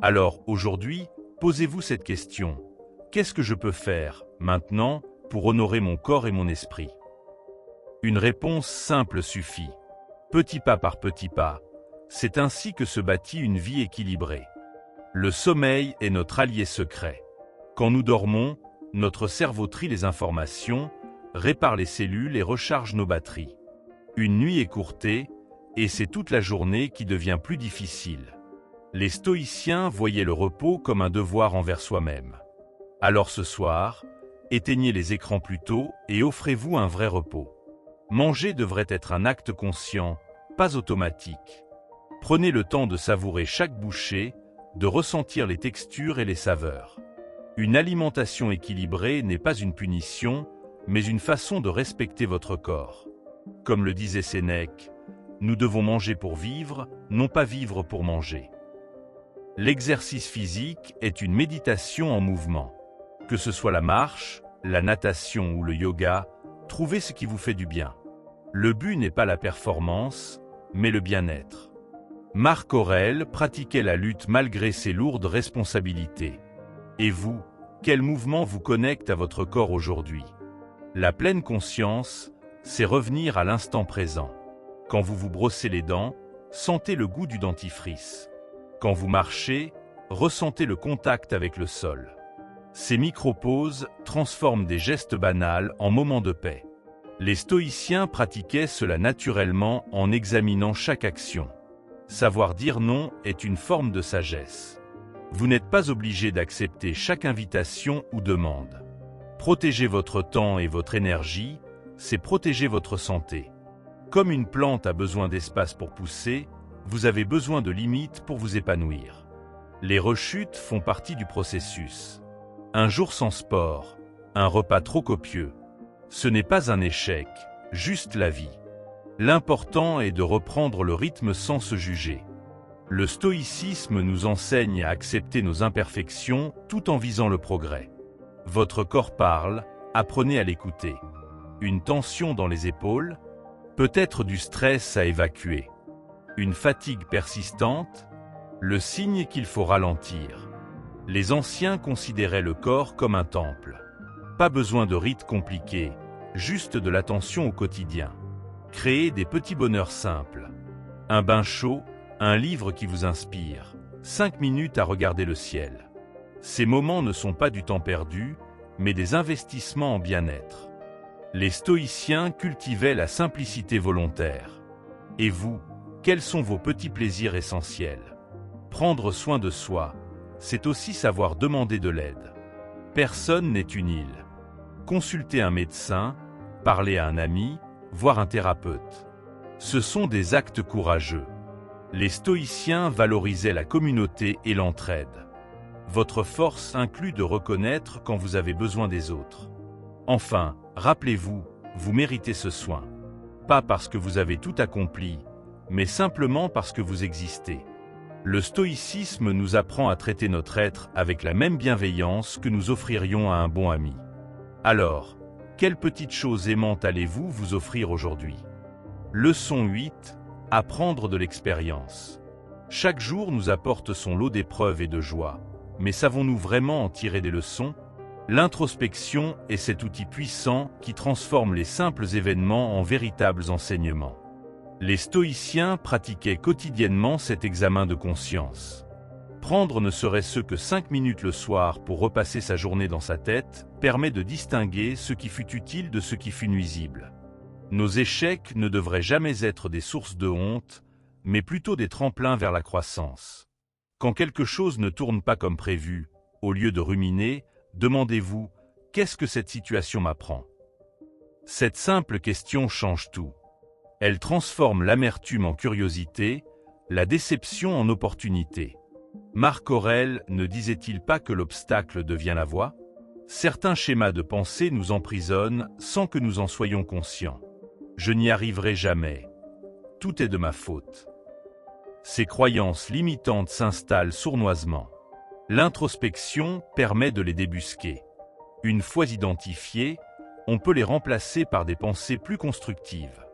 Alors, aujourd'hui, posez-vous cette question. Qu'est-ce que je peux faire, maintenant, pour honorer mon corps et mon esprit? Une réponse simple suffit. Petit pas par petit pas, c'est ainsi que se bâtit une vie équilibrée. Le sommeil est notre allié secret. Quand nous dormons, notre cerveau trie les informations, répare les cellules et recharge nos batteries. Une nuit écourtée, et c'est toute la journée qui devient plus difficile. Les stoïciens voyaient le repos comme un devoir envers soi-même. Alors ce soir, éteignez les écrans plus tôt et offrez-vous un vrai repos. Manger devrait être un acte conscient, pas automatique. Prenez le temps de savourer chaque bouchée, de ressentir les textures et les saveurs. Une alimentation équilibrée n'est pas une punition, mais une façon de respecter votre corps. Comme le disait Sénèque, nous devons manger pour vivre, non pas vivre pour manger. L'exercice physique est une méditation en mouvement. Que ce soit la marche, la natation ou le yoga, trouvez ce qui vous fait du bien. Le but n'est pas la performance, mais le bien-être. Marc Aurèle pratiquait la lutte malgré ses lourdes responsabilités. Et vous, quel mouvement vous connecte à votre corps aujourd'hui? La pleine conscience, c'est revenir à l'instant présent. Quand vous vous brossez les dents, sentez le goût du dentifrice. Quand vous marchez, ressentez le contact avec le sol. Ces micro-pauses transforment des gestes banals en moments de paix. Les stoïciens pratiquaient cela naturellement en examinant chaque action. Savoir dire non est une forme de sagesse. Vous n'êtes pas obligé d'accepter chaque invitation ou demande. Protéger votre temps et votre énergie, c'est protéger votre santé. Comme une plante a besoin d'espace pour pousser, vous avez besoin de limites pour vous épanouir. Les rechutes font partie du processus. Un jour sans sport, un repas trop copieux, ce n'est pas un échec, juste la vie. L'important est de reprendre le rythme sans se juger. Le stoïcisme nous enseigne à accepter nos imperfections tout en visant le progrès. Votre corps parle, apprenez à l'écouter. Une tension dans les épaules, peut-être du stress à évacuer. Une fatigue persistante, le signe qu'il faut ralentir. Les anciens considéraient le corps comme un temple. Pas besoin de rites compliqués, juste de l'attention au quotidien. Créez des petits bonheurs simples. Un bain chaud, un livre qui vous inspire, 5 minutes à regarder le ciel. Ces moments ne sont pas du temps perdu, mais des investissements en bien-être. Les stoïciens cultivaient la simplicité volontaire. Et vous, quels sont vos petits plaisirs essentiels? Prendre soin de soi, c'est aussi savoir demander de l'aide. Personne n'est une île. Consulter un médecin, parler à un ami, voir un thérapeute. Ce sont des actes courageux. Les stoïciens valorisaient la communauté et l'entraide. Votre force inclut de reconnaître quand vous avez besoin des autres. Enfin, rappelez-vous, vous méritez ce soin. Pas parce que vous avez tout accompli, mais simplement parce que vous existez. Le stoïcisme nous apprend à traiter notre être avec la même bienveillance que nous offririons à un bon ami. Alors, quelle petite chose aimante allez-vous vous offrir aujourd'hui? Leçon 8. Apprendre de l'expérience. Chaque jour nous apporte son lot d'épreuves et de joie, mais savons-nous vraiment en tirer des leçons? L'introspection est cet outil puissant qui transforme les simples événements en véritables enseignements. Les stoïciens pratiquaient quotidiennement cet examen de conscience. Prendre ne serait-ce que 5 minutes le soir pour repasser sa journée dans sa tête permet de distinguer ce qui fut utile de ce qui fut nuisible. Nos échecs ne devraient jamais être des sources de honte, mais plutôt des tremplins vers la croissance. Quand quelque chose ne tourne pas comme prévu, au lieu de ruminer, demandez-vous « Qu'est-ce que cette situation m'apprend ?» Cette simple question change tout. Elle transforme l'amertume en curiosité, la déception en opportunité. Marc Aurèle ne disait-il pas que l'obstacle devient la voie? Certains schémas de pensée nous emprisonnent sans que nous en soyons conscients. Je n'y arriverai jamais. Tout est de ma faute. Ces croyances limitantes s'installent sournoisement. L'introspection permet de les débusquer. Une fois identifiées, on peut les remplacer par des pensées plus constructives.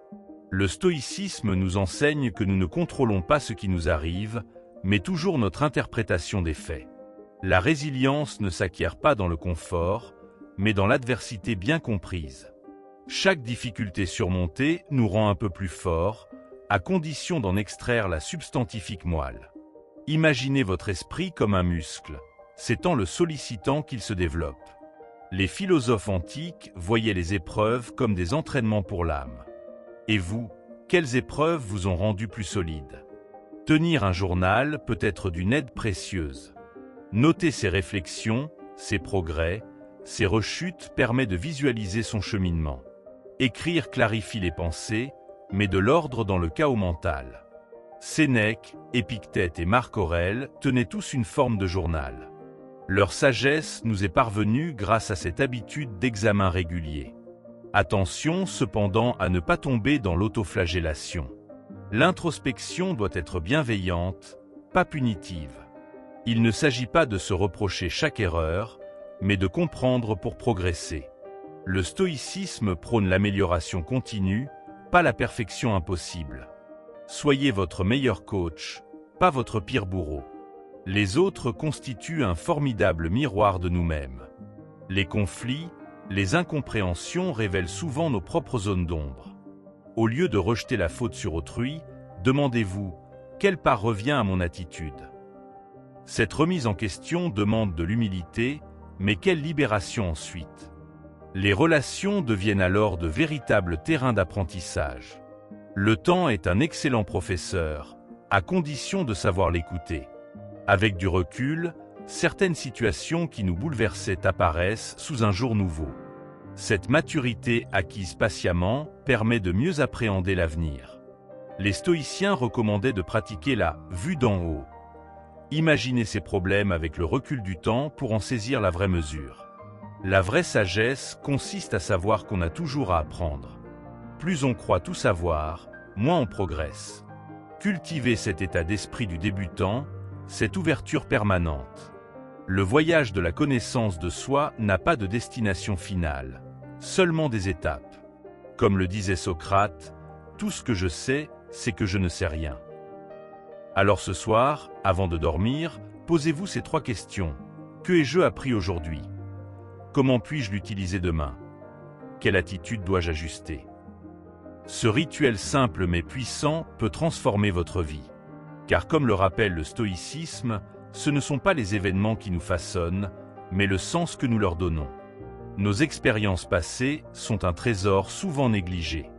Le stoïcisme nous enseigne que nous ne contrôlons pas ce qui nous arrive, mais toujours notre interprétation des faits. La résilience ne s'acquiert pas dans le confort, mais dans l'adversité bien comprise. Chaque difficulté surmontée nous rend un peu plus forts, à condition d'en extraire la substantifique moelle. Imaginez votre esprit comme un muscle, c'est en le sollicitant qu'il se développe. Les philosophes antiques voyaient les épreuves comme des entraînements pour l'âme. Et vous, quelles épreuves vous ont rendu plus solide? Tenir un journal peut être d'une aide précieuse. Noter ses réflexions, ses progrès, ses rechutes permet de visualiser son cheminement. Écrire clarifie les pensées, met de l'ordre dans le chaos mental. Sénèque, Épictète et Marc Aurèle tenaient tous une forme de journal. Leur sagesse nous est parvenue grâce à cette habitude d'examen régulier. Attention cependant à ne pas tomber dans l'autoflagellation. L'introspection doit être bienveillante, pas punitive. Il ne s'agit pas de se reprocher chaque erreur, mais de comprendre pour progresser. Le stoïcisme prône l'amélioration continue, pas la perfection impossible. Soyez votre meilleur coach, pas votre pire bourreau. Les autres constituent un formidable miroir de nous-mêmes. Les conflits, les incompréhensions révèlent souvent nos propres zones d'ombre. Au lieu de rejeter la faute sur autrui, demandez-vous « Quelle part revient à mon attitude ?» Cette remise en question demande de l'humilité, mais quelle libération ensuite? Les relations deviennent alors de véritables terrains d'apprentissage. Le temps est un excellent professeur, à condition de savoir l'écouter. Avec du recul, certaines situations qui nous bouleversaient apparaissent sous un jour nouveau. Cette maturité acquise patiemment permet de mieux appréhender l'avenir. Les stoïciens recommandaient de pratiquer la vue d'en haut. Imaginez ces problèmes avec le recul du temps pour en saisir la vraie mesure. La vraie sagesse consiste à savoir qu'on a toujours à apprendre. Plus on croit tout savoir, moins on progresse. Cultivez cet état d'esprit du débutant, cette ouverture permanente. Le voyage de la connaissance de soi n'a pas de destination finale, seulement des étapes. Comme le disait Socrate, « Tout ce que je sais, c'est que je ne sais rien ». Alors ce soir, avant de dormir, posez-vous ces 3 questions. Que ai-je appris aujourd'hui? Comment puis-je l'utiliser demain? Quelle attitude dois-je ajuster? Ce rituel simple mais puissant peut transformer votre vie. Car comme le rappelle le stoïcisme, ce ne sont pas les événements qui nous façonnent, mais le sens que nous leur donnons. Nos expériences passées sont un trésor souvent négligé.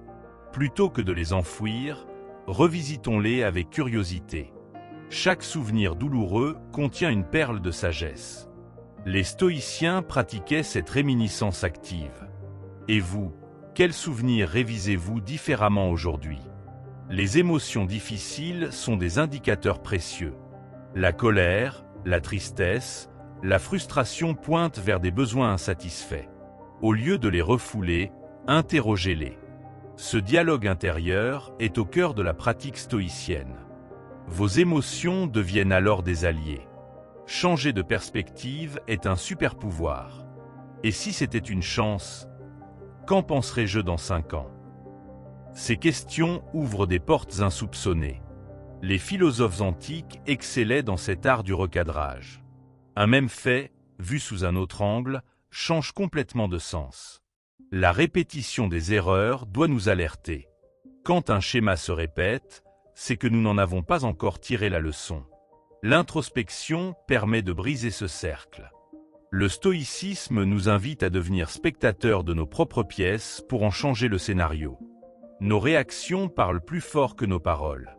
Plutôt que de les enfouir, revisitons-les avec curiosité. Chaque souvenir douloureux contient une perle de sagesse. Les stoïciens pratiquaient cette réminiscence active. Et vous, quels souvenirs révisez-vous différemment aujourd'hui? Les émotions difficiles sont des indicateurs précieux. La colère, la tristesse, la frustration pointent vers des besoins insatisfaits. Au lieu de les refouler, interrogez-les. Ce dialogue intérieur est au cœur de la pratique stoïcienne. Vos émotions deviennent alors des alliés. Changer de perspective est un super pouvoir. Et si c'était une chance, qu'en penserais-je dans 5 ans? Ces questions ouvrent des portes insoupçonnées. Les philosophes antiques excellaient dans cet art du recadrage. Un même fait, vu sous un autre angle, change complètement de sens. La répétition des erreurs doit nous alerter. Quand un schéma se répète, c'est que nous n'en avons pas encore tiré la leçon. L'introspection permet de briser ce cercle. Le stoïcisme nous invite à devenir spectateurs de nos propres pièces pour en changer le scénario. Nos réactions parlent plus fort que nos paroles.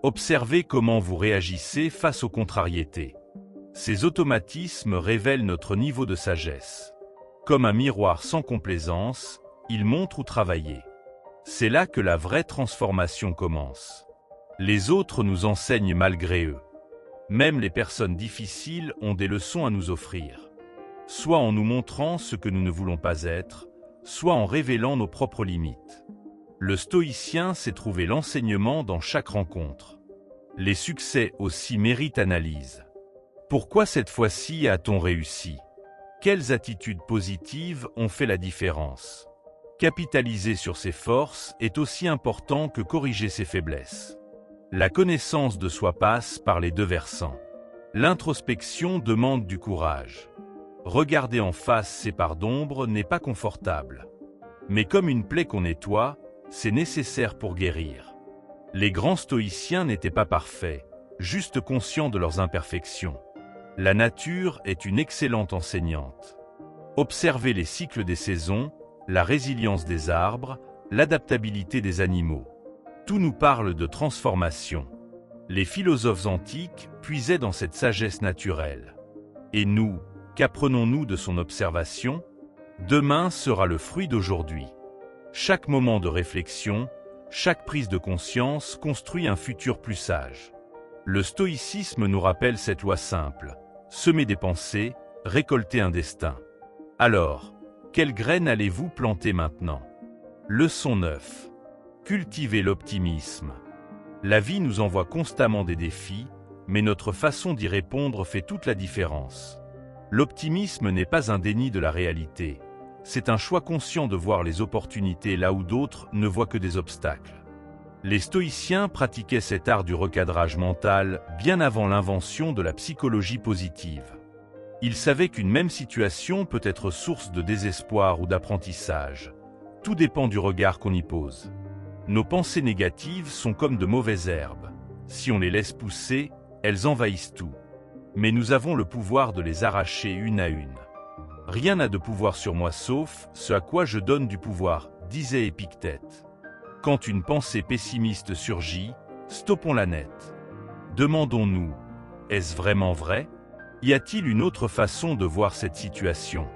Observez comment vous réagissez face aux contrariétés. Ces automatismes révèlent notre niveau de sagesse. Comme un miroir sans complaisance, ils montrent où travailler. C'est là que la vraie transformation commence. Les autres nous enseignent malgré eux. Même les personnes difficiles ont des leçons à nous offrir. Soit en nous montrant ce que nous ne voulons pas être, soit en révélant nos propres limites. Le stoïcien sait trouver l'enseignement dans chaque rencontre. Les succès aussi méritent analyse. Pourquoi cette fois-ci a-t-on réussi? Quelles attitudes positives ont fait la différence? Capitaliser sur ses forces est aussi important que corriger ses faiblesses. La connaissance de soi passe par les 2 versants. L'introspection demande du courage. Regarder en face ses parts d'ombre n'est pas confortable. Mais comme une plaie qu'on nettoie, c'est nécessaire pour guérir. Les grands stoïciens n'étaient pas parfaits, juste conscients de leurs imperfections. La nature est une excellente enseignante. Observez les cycles des saisons, la résilience des arbres, l'adaptabilité des animaux. Tout nous parle de transformation. Les philosophes antiques puisaient dans cette sagesse naturelle. Et nous, qu'apprenons-nous de son observation? Demain sera le fruit d'aujourd'hui. Chaque moment de réflexion, chaque prise de conscience construit un futur plus sage. Le stoïcisme nous rappelle cette loi simple: semer des pensées, récolter un destin. Alors, quelle graine allez-vous planter maintenant? Leçon 9. Cultivez l'optimisme. La vie nous envoie constamment des défis, mais notre façon d'y répondre fait toute la différence. L'optimisme n'est pas un déni de la réalité. C'est un choix conscient de voir les opportunités là où d'autres ne voient que des obstacles. Les stoïciens pratiquaient cet art du recadrage mental bien avant l'invention de la psychologie positive. Ils savaient qu'une même situation peut être source de désespoir ou d'apprentissage. Tout dépend du regard qu'on y pose. Nos pensées négatives sont comme de mauvaises herbes. Si on les laisse pousser, elles envahissent tout. Mais nous avons le pouvoir de les arracher une à une. Rien n'a de pouvoir sur moi sauf ce à quoi je donne du pouvoir, disait Épictète. Quand une pensée pessimiste surgit, stoppons-la net. Demandons-nous, est-ce vraiment vrai? Y a-t-il une autre façon de voir cette situation?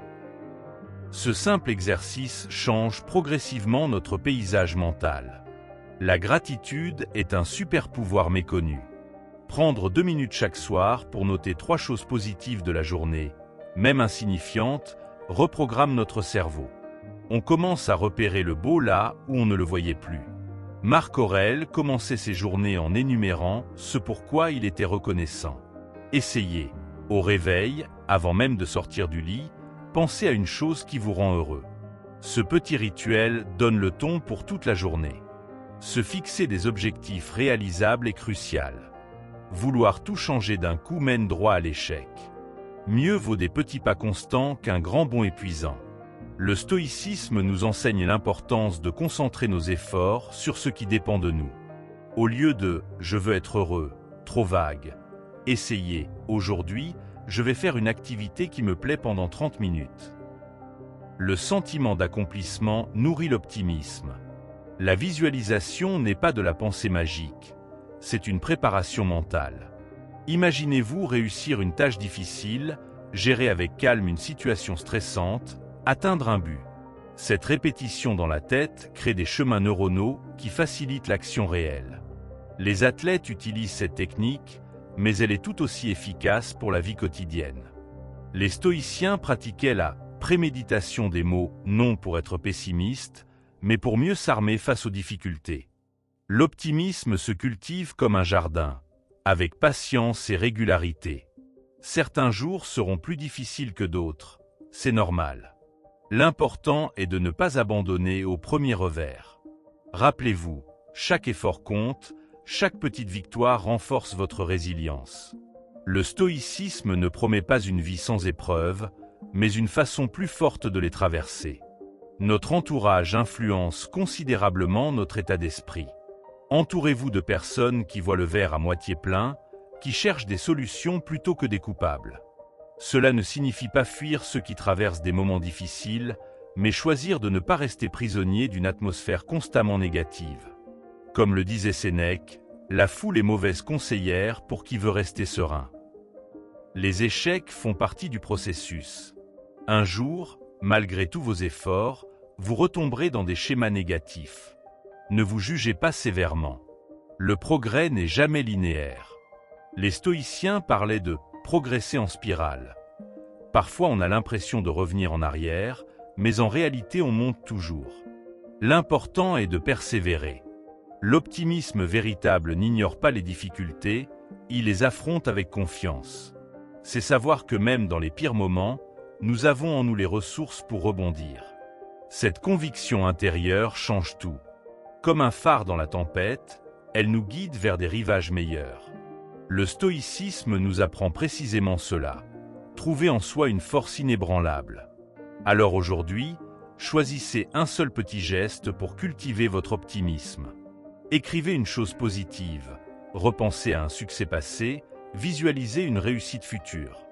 Ce simple exercice change progressivement notre paysage mental. La gratitude est un super pouvoir méconnu. Prendre 2 minutes chaque soir pour noter 3 choses positives de la journée, même insignifiantes, reprogramme notre cerveau. On commence à repérer le beau là où on ne le voyait plus. Marc Aurèle commençait ses journées en énumérant ce pourquoi il était reconnaissant. Essayez, au réveil, avant même de sortir du lit, pensez à une chose qui vous rend heureux. Ce petit rituel donne le ton pour toute la journée. Se fixer des objectifs réalisables est crucial. Vouloir tout changer d'un coup mène droit à l'échec. Mieux vaut des petits pas constants qu'un grand bond épuisant. Le stoïcisme nous enseigne l'importance de concentrer nos efforts sur ce qui dépend de nous. Au lieu de « je veux être heureux », trop vague, essayez « aujourd'hui, je vais faire une activité qui me plaît pendant 30 minutes ». Le sentiment d'accomplissement nourrit l'optimisme. La visualisation n'est pas de la pensée magique, c'est une préparation mentale. Imaginez-vous réussir une tâche difficile, gérer avec calme une situation stressante, atteindre un but. Cette répétition dans la tête crée des chemins neuronaux qui facilitent l'action réelle. Les athlètes utilisent cette technique, mais elle est tout aussi efficace pour la vie quotidienne. Les stoïciens pratiquaient la préméditation des mots, non pour être pessimiste, mais pour mieux s'armer face aux difficultés. L'optimisme se cultive comme un jardin, avec patience et régularité. Certains jours seront plus difficiles que d'autres, c'est normal. L'important est de ne pas abandonner au premier revers. Rappelez-vous, chaque effort compte, chaque petite victoire renforce votre résilience. Le stoïcisme ne promet pas une vie sans épreuves, mais une façon plus forte de les traverser. Notre entourage influence considérablement notre état d'esprit. Entourez-vous de personnes qui voient le verre à moitié plein, qui cherchent des solutions plutôt que des coupables. Cela ne signifie pas fuir ceux qui traversent des moments difficiles, mais choisir de ne pas rester prisonnier d'une atmosphère constamment négative. Comme le disait Sénèque, la foule est mauvaise conseillère pour qui veut rester serein. Les échecs font partie du processus. Un jour, malgré tous vos efforts, vous retomberez dans des schémas négatifs. Ne vous jugez pas sévèrement. Le progrès n'est jamais linéaire. Les stoïciens parlaient de progresser en spirale. Parfois on a l'impression de revenir en arrière, mais en réalité on monte toujours. L'important est de persévérer. L'optimisme véritable n'ignore pas les difficultés, il les affronte avec confiance. C'est savoir que même dans les pires moments, nous avons en nous les ressources pour rebondir. Cette conviction intérieure change tout. Comme un phare dans la tempête, elle nous guide vers des rivages meilleurs. Le stoïcisme nous apprend précisément cela. Trouver en soi une force inébranlable. Alors aujourd'hui, choisissez un seul petit geste pour cultiver votre optimisme. Écrivez une chose positive, repensez à un succès passé, visualisez une réussite future.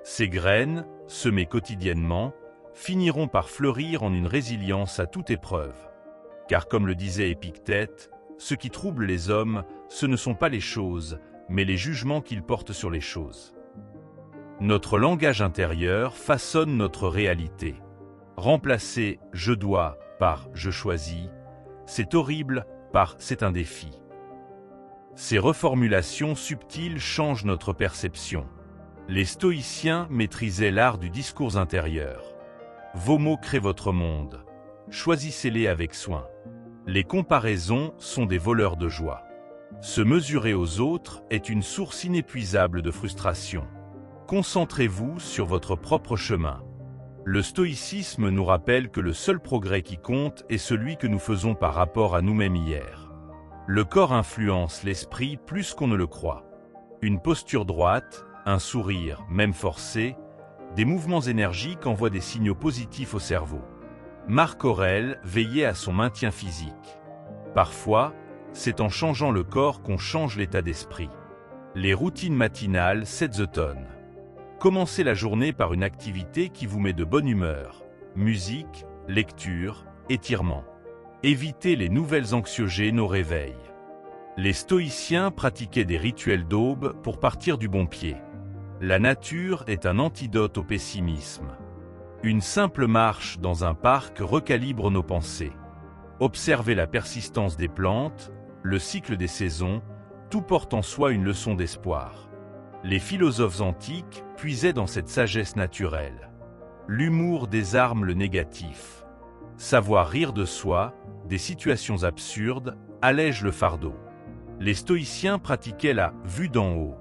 Ces graines, semées quotidiennement, finiront par fleurir en une résilience à toute épreuve. Car comme le disait Épictète, ce qui trouble les hommes, ce ne sont pas les choses, mais les jugements qu'ils portent sur les choses. Notre langage intérieur façonne notre réalité. Remplacer « je dois » par « je choisis », c'est horrible par « c'est un défi ». Ces reformulations subtiles changent notre perception. Les stoïciens maîtrisaient l'art du discours intérieur. Vos mots créent votre monde. Choisissez-les avec soin. Les comparaisons sont des voleurs de joie. Se mesurer aux autres est une source inépuisable de frustration. Concentrez-vous sur votre propre chemin. Le stoïcisme nous rappelle que le seul progrès qui compte est celui que nous faisons par rapport à nous-mêmes hier. Le corps influence l'esprit plus qu'on ne le croit. Une posture droite, un sourire, même forcé, des mouvements énergiques envoient des signaux positifs au cerveau. Marc Aurèle veillait à son maintien physique. Parfois, c'est en changeant le corps qu'on change l'état d'esprit. Les routines matinales set the tone. Commencez la journée par une activité qui vous met de bonne humeur. Musique, lecture, étirement. Évitez les nouvelles anxiogènes au réveil. Les stoïciens pratiquaient des rituels d'aube pour partir du bon pied. La nature est un antidote au pessimisme. Une simple marche dans un parc recalibre nos pensées. Observez la persistance des plantes, le cycle des saisons, tout porte en soi une leçon d'espoir. Les philosophes antiques puisaient dans cette sagesse naturelle. L'humour désarme le négatif. Savoir rire de soi, des situations absurdes, allège le fardeau. Les stoïciens pratiquaient la vue d'en haut.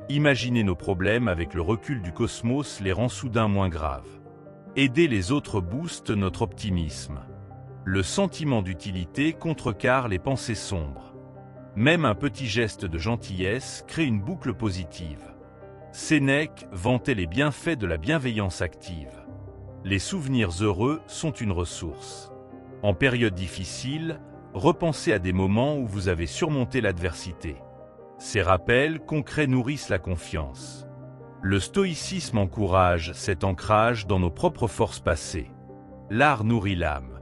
Imaginer nos problèmes avec le recul du cosmos les rend soudain moins graves. Aider les autres booste notre optimisme. Le sentiment d'utilité contrecarre les pensées sombres. Même un petit geste de gentillesse crée une boucle positive. Sénèque vantait les bienfaits de la bienveillance active. Les souvenirs heureux sont une ressource. En période difficile, repensez à des moments où vous avez surmonté l'adversité. Ces rappels concrets nourrissent la confiance. Le stoïcisme encourage cet ancrage dans nos propres forces passées. L'art nourrit l'âme.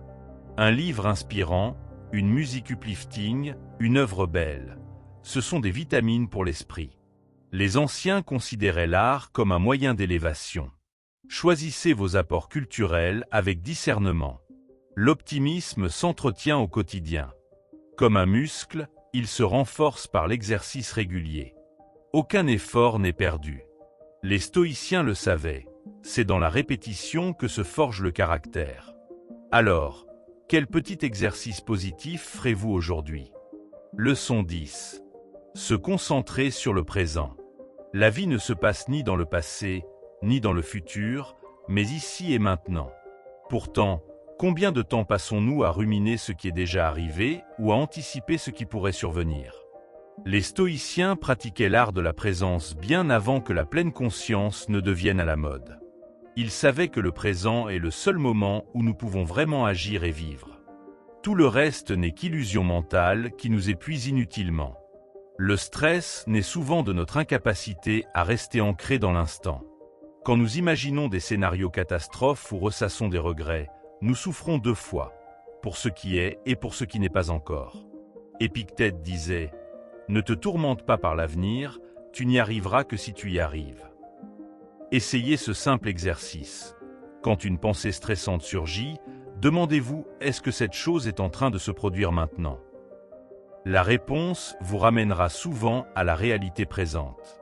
Un livre inspirant, une musique uplifting, une œuvre belle. Ce sont des vitamines pour l'esprit. Les anciens considéraient l'art comme un moyen d'élévation. Choisissez vos apports culturels avec discernement. L'optimisme s'entretient au quotidien. Comme un muscle, il se renforce par l'exercice régulier. Aucun effort n'est perdu. Les stoïciens le savaient. C'est dans la répétition que se forge le caractère. Alors, quel petit exercice positif ferez-vous aujourd'hui? Leçon 10. Se concentrer sur le présent. La vie ne se passe ni dans le passé, ni dans le futur, mais ici et maintenant. Pourtant, combien de temps passons-nous à ruminer ce qui est déjà arrivé ou à anticiper ce qui pourrait survenir? Les stoïciens pratiquaient l'art de la présence bien avant que la pleine conscience ne devienne à la mode. Ils savaient que le présent est le seul moment où nous pouvons vraiment agir et vivre. Tout le reste n'est qu'illusion mentale qui nous épuise inutilement. Le stress naît souvent de notre incapacité à rester ancré dans l'instant. Quand nous imaginons des scénarios catastrophes ou ressassons des regrets, nous souffrons deux fois, pour ce qui est et pour ce qui n'est pas encore. Épictète disait « Ne te tourmente pas par l'avenir, tu n'y arriveras que si tu y arrives ». Essayez ce simple exercice. Quand une pensée stressante surgit, demandez-vous « Est-ce que cette chose est en train de se produire maintenant ?» La réponse vous ramènera souvent à la réalité présente.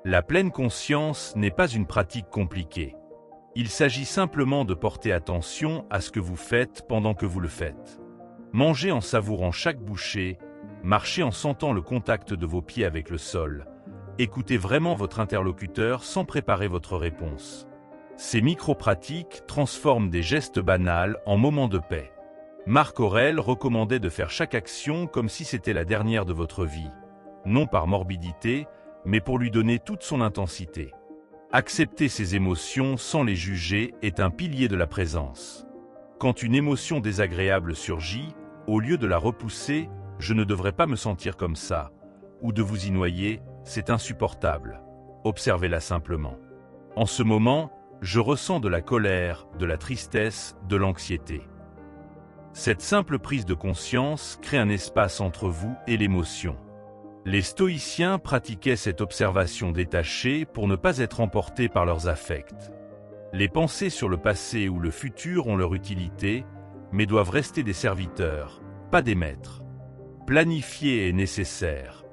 La pleine conscience n'est pas une pratique compliquée. Il s'agit simplement de porter attention à ce que vous faites pendant que vous le faites. Mangez en savourant chaque bouchée, marchez en sentant le contact de vos pieds avec le sol. Écoutez vraiment votre interlocuteur sans préparer votre réponse. Ces micro-pratiques transforment des gestes banals en moments de paix. Marc Aurèle recommandait de faire chaque action comme si c'était la dernière de votre vie, non par morbidité, mais pour lui donner toute son intensité. Accepter ses émotions sans les juger est un pilier de la présence. Quand une émotion désagréable surgit, au lieu de la repousser, « je ne devrais pas me sentir comme ça » ou de vous y noyer, « c'est insupportable ». Observez-la simplement. En ce moment, je ressens de la colère, de la tristesse, de l'anxiété. Cette simple prise de conscience crée un espace entre vous et l'émotion. Les stoïciens pratiquaient cette observation détachée pour ne pas être emportés par leurs affects. Les pensées sur le passé ou le futur ont leur utilité, mais doivent rester des serviteurs, pas des maîtres. Planifier est nécessaire,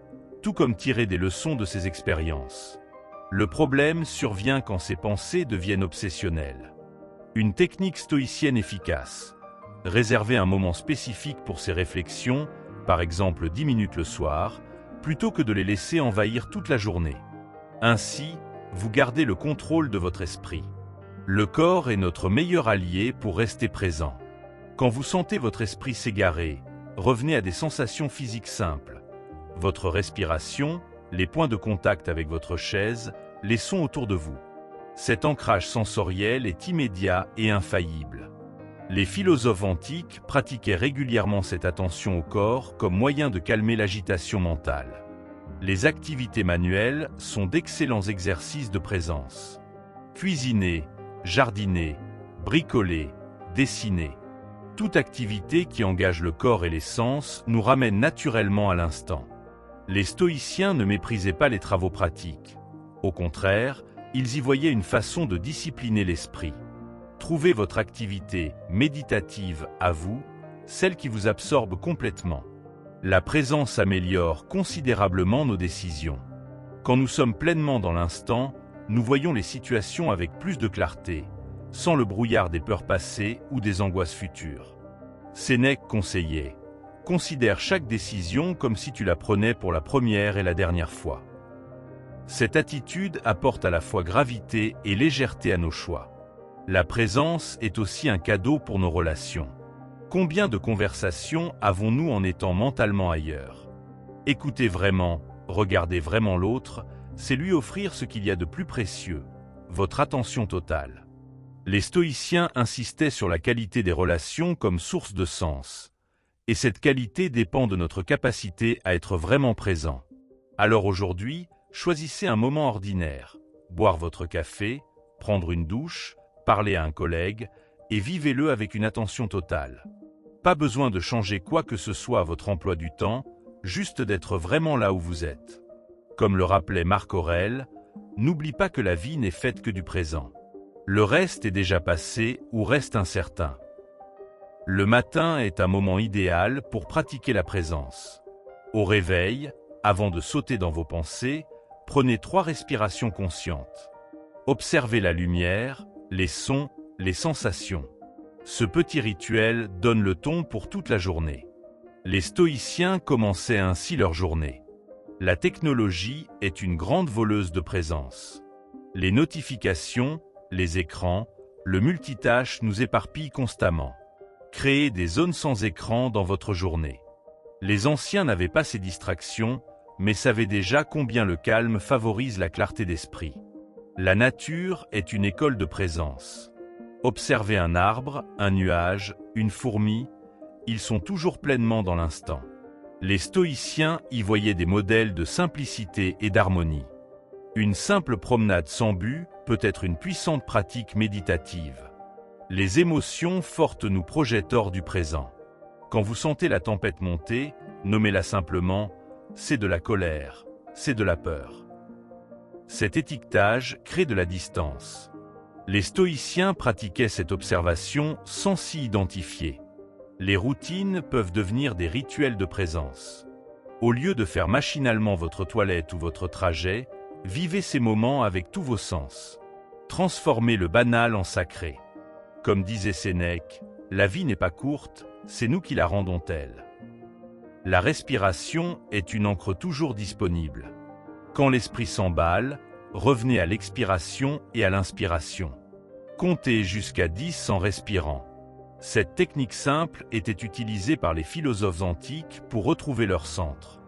tout comme tirer des leçons de ces expériences. Le problème survient quand ces pensées deviennent obsessionnelles. Une technique stoïcienne efficace. Réservez un moment spécifique pour ces réflexions, par exemple 10 minutes le soir, plutôt que de les laisser envahir toute la journée. Ainsi, vous gardez le contrôle de votre esprit. Le corps est notre meilleur allié pour rester présent. Quand vous sentez votre esprit s'égarer, revenez à des sensations physiques simples. Votre respiration, les points de contact avec votre chaise, les sons autour de vous. Cet ancrage sensoriel est immédiat et infaillible. Les philosophes antiques pratiquaient régulièrement cette attention au corps comme moyen de calmer l'agitation mentale. Les activités manuelles sont d'excellents exercices de présence. Cuisiner, jardiner, bricoler, dessiner. Toute activité qui engage le corps et les sens nous ramène naturellement à l'instant. Les stoïciens ne méprisaient pas les travaux pratiques. Au contraire, ils y voyaient une façon de discipliner l'esprit. Trouvez votre activité méditative à vous, celle qui vous absorbe complètement. La présence améliore considérablement nos décisions. Quand nous sommes pleinement dans l'instant, nous voyons les situations avec plus de clarté, sans le brouillard des peurs passées ou des angoisses futures. Sénèque conseillait: considère chaque décision comme si tu la prenais pour la première et la dernière fois. Cette attitude apporte à la fois gravité et légèreté à nos choix. La présence est aussi un cadeau pour nos relations. Combien de conversations avons-nous en étant mentalement ailleurs? Écouter vraiment, regarder vraiment l'autre, c'est lui offrir ce qu'il y a de plus précieux, votre attention totale. Les stoïciens insistaient sur la qualité des relations comme source de sens. Et cette qualité dépend de notre capacité à être vraiment présent. Alors aujourd'hui, choisissez un moment ordinaire, boire votre café, prendre une douche, parler à un collègue, et vivez-le avec une attention totale. Pas besoin de changer quoi que ce soit à votre emploi du temps, juste d'être vraiment là où vous êtes. Comme le rappelait Marc Aurèle, n'oublie pas que la vie n'est faite que du présent. Le reste est déjà passé ou reste incertain. Le matin est un moment idéal pour pratiquer la présence. Au réveil, avant de sauter dans vos pensées, prenez 3 respirations conscientes. Observez la lumière, les sons, les sensations. Ce petit rituel donne le ton pour toute la journée. Les stoïciens commençaient ainsi leur journée. La technologie est une grande voleuse de présence. Les notifications, les écrans, le multitâche nous éparpillent constamment. Créez des zones sans écran dans votre journée. Les anciens n'avaient pas ces distractions, mais savaient déjà combien le calme favorise la clarté d'esprit. La nature est une école de présence. Observez un arbre, un nuage, une fourmi, ils sont toujours pleinement dans l'instant. Les stoïciens y voyaient des modèles de simplicité et d'harmonie. Une simple promenade sans but peut être une puissante pratique méditative. Les émotions fortes nous projettent hors du présent. Quand vous sentez la tempête monter, nommez-la simplement « c'est de la colère, c'est de la peur ». Cet étiquetage crée de la distance. Les stoïciens pratiquaient cette observation sans s'y identifier. Les routines peuvent devenir des rituels de présence. Au lieu de faire machinalement votre toilette ou votre trajet, vivez ces moments avec tous vos sens. Transformez le banal en sacré. Comme disait Sénèque, la vie n'est pas courte, c'est nous qui la rendons telle. La respiration est une encre toujours disponible. Quand l'esprit s'emballe, revenez à l'expiration et à l'inspiration. Comptez jusqu'à 10 en respirant. Cette technique simple était utilisée par les philosophes antiques pour retrouver leur centre.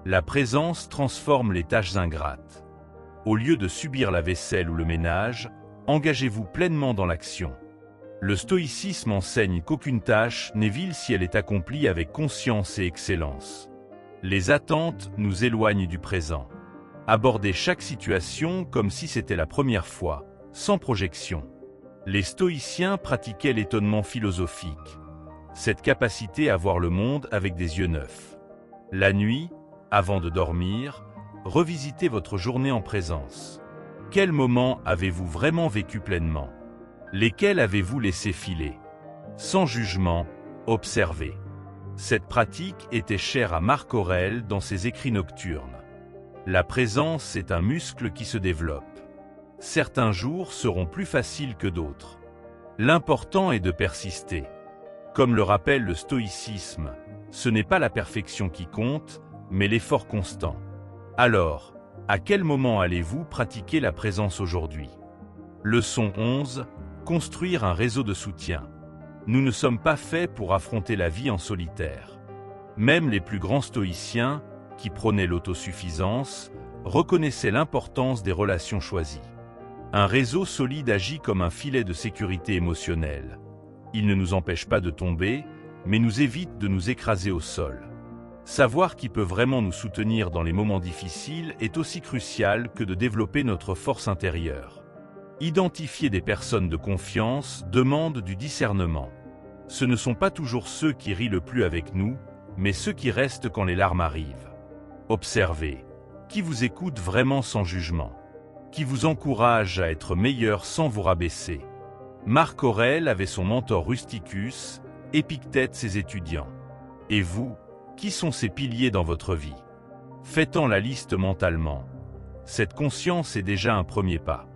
La présence transforme les tâches ingrates. Au lieu de subir la vaisselle ou le ménage, engagez-vous pleinement dans l'action. Le stoïcisme enseigne qu'aucune tâche n'est vile si elle est accomplie avec conscience et excellence. Les attentes nous éloignent du présent. Abordez chaque situation comme si c'était la première fois, sans projection. Les stoïciens pratiquaient l'étonnement philosophique, cette capacité à voir le monde avec des yeux neufs. La nuit, avant de dormir, revisitez votre journée en présence. Quels moments avez-vous vraiment vécu pleinement? Lesquels avez-vous laissé filer? Sans jugement, observez. Cette pratique était chère à Marc Aurèle dans ses écrits nocturnes. La présence est un muscle qui se développe. Certains jours seront plus faciles que d'autres. L'important est de persister. Comme le rappelle le stoïcisme, ce n'est pas la perfection qui compte, mais l'effort constant. Alors, à quel moment allez-vous pratiquer la présence aujourd'hui? Leçon 11. Construire un réseau de soutien. Nous ne sommes pas faits pour affronter la vie en solitaire. Même les plus grands stoïciens, qui prônaient l'autosuffisance, reconnaissaient l'importance des relations choisies. Un réseau solide agit comme un filet de sécurité émotionnelle. Il ne nous empêche pas de tomber, mais nous évite de nous écraser au sol. Savoir qui peut vraiment nous soutenir dans les moments difficiles est aussi crucial que de développer notre force intérieure. Identifier des personnes de confiance demande du discernement. Ce ne sont pas toujours ceux qui rient le plus avec nous, mais ceux qui restent quand les larmes arrivent. Observez. Qui vous écoute vraiment sans jugement? Qui vous encourage à être meilleur sans vous rabaisser? Marc Aurèle avait son mentor Rusticus, Épictète ses étudiants. Et vous, qui sont ces piliers dans votre vie? Faites-en la liste mentalement. Cette conscience est déjà un premier pas.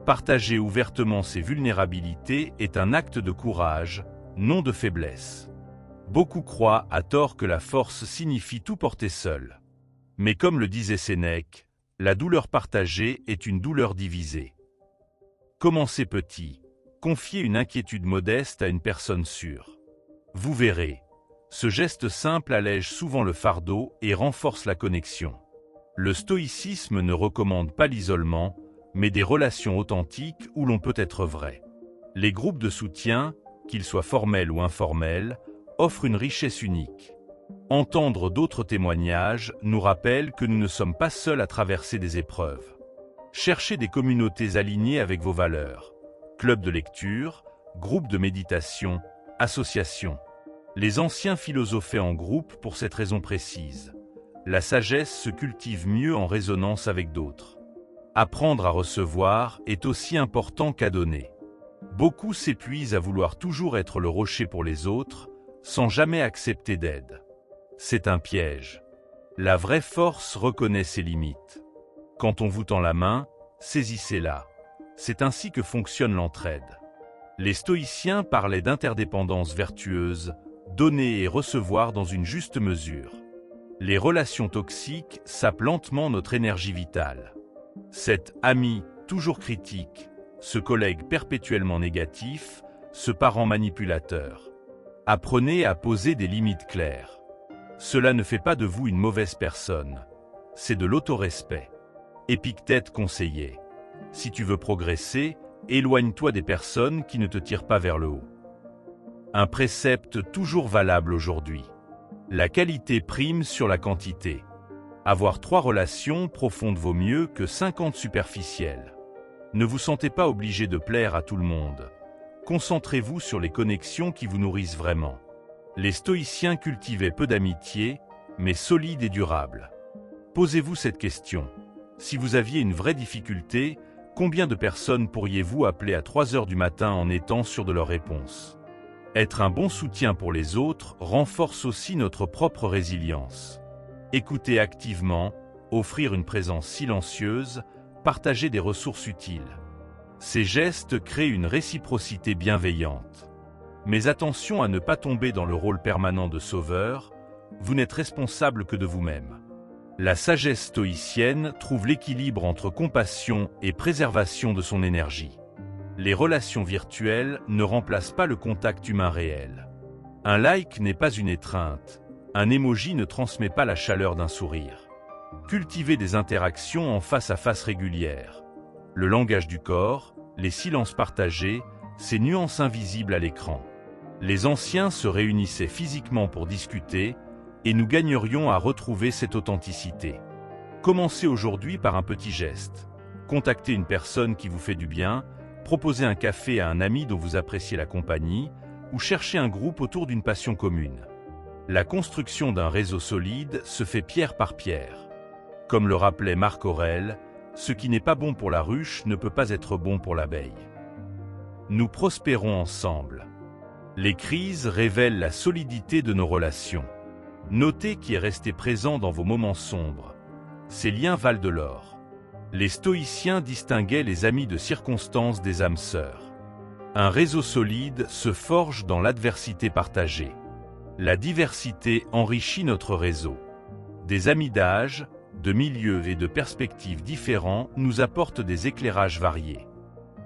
Partager ouvertement ses vulnérabilités est un acte de courage, non de faiblesse. Beaucoup croient à tort que la force signifie tout porter seul. Mais comme le disait Sénèque, la douleur partagée est une douleur divisée. Commencez petit, confiez une inquiétude modeste à une personne sûre. Vous verrez, ce geste simple allège souvent le fardeau et renforce la connexion. Le stoïcisme ne recommande pas l'isolement, mais des relations authentiques où l'on peut être vrai. Les groupes de soutien, qu'ils soient formels ou informels, offrent une richesse unique. Entendre d'autres témoignages nous rappelle que nous ne sommes pas seuls à traverser des épreuves. Cherchez des communautés alignées avec vos valeurs. Clubs de lecture, groupes de méditation, associations. Les anciens philosophaient en groupe pour cette raison précise. La sagesse se cultive mieux en résonance avec d'autres. Apprendre à recevoir est aussi important qu'à donner. Beaucoup s'épuisent à vouloir toujours être le rocher pour les autres, sans jamais accepter d'aide. C'est un piège. La vraie force reconnaît ses limites. Quand on vous tend la main, saisissez-la. C'est ainsi que fonctionne l'entraide. Les stoïciens parlaient d'interdépendance vertueuse, donner et recevoir dans une juste mesure. Les relations toxiques sapent lentement notre énergie vitale. Cet ami toujours critique, ce collègue perpétuellement négatif, ce parent manipulateur. Apprenez à poser des limites claires. Cela ne fait pas de vous une mauvaise personne. C'est de l'autorespect. Épictète conseillait. Si tu veux progresser, éloigne-toi des personnes qui ne te tirent pas vers le haut. Un précepte toujours valable aujourd'hui. La qualité prime sur la quantité. Avoir 3 relations profondes vaut mieux que 50 superficielles. Ne vous sentez pas obligé de plaire à tout le monde. Concentrez-vous sur les connexions qui vous nourrissent vraiment. Les stoïciens cultivaient peu d'amitié, mais solide et durable. Posez-vous cette question. Si vous aviez une vraie difficulté, combien de personnes pourriez-vous appeler à 3 heures du matin en étant sûr de leur réponse? Être un bon soutien pour les autres renforce aussi notre propre résilience. Écouter activement, offrir une présence silencieuse, partager des ressources utiles. Ces gestes créent une réciprocité bienveillante. Mais attention à ne pas tomber dans le rôle permanent de sauveur, vous n'êtes responsable que de vous-même. La sagesse stoïcienne trouve l'équilibre entre compassion et préservation de son énergie. Les relations virtuelles ne remplacent pas le contact humain réel. Un like n'est pas une étreinte, un emoji ne transmet pas la chaleur d'un sourire. Cultivez des interactions en face à face régulières. Le langage du corps, les silences partagés, ces nuances invisibles à l'écran. Les anciens se réunissaient physiquement pour discuter, et nous gagnerions à retrouver cette authenticité. Commencez aujourd'hui par un petit geste. Contactez une personne qui vous fait du bien, proposez un café à un ami dont vous appréciez la compagnie, ou cherchez un groupe autour d'une passion commune. La construction d'un réseau solide se fait pierre par pierre. Comme le rappelait Marc Aurèle, ce qui n'est pas bon pour la ruche ne peut pas être bon pour l'abeille. Nous prospérons ensemble. Les crises révèlent la solidité de nos relations. Notez qui est resté présent dans vos moments sombres. Ces liens valent de l'or. Les stoïciens distinguaient les amis de circonstance des âmes sœurs. Un réseau solide se forge dans l'adversité partagée. La diversité enrichit notre réseau. Des amis d'âge, de milieux et de perspectives différents nous apportent des éclairages variés.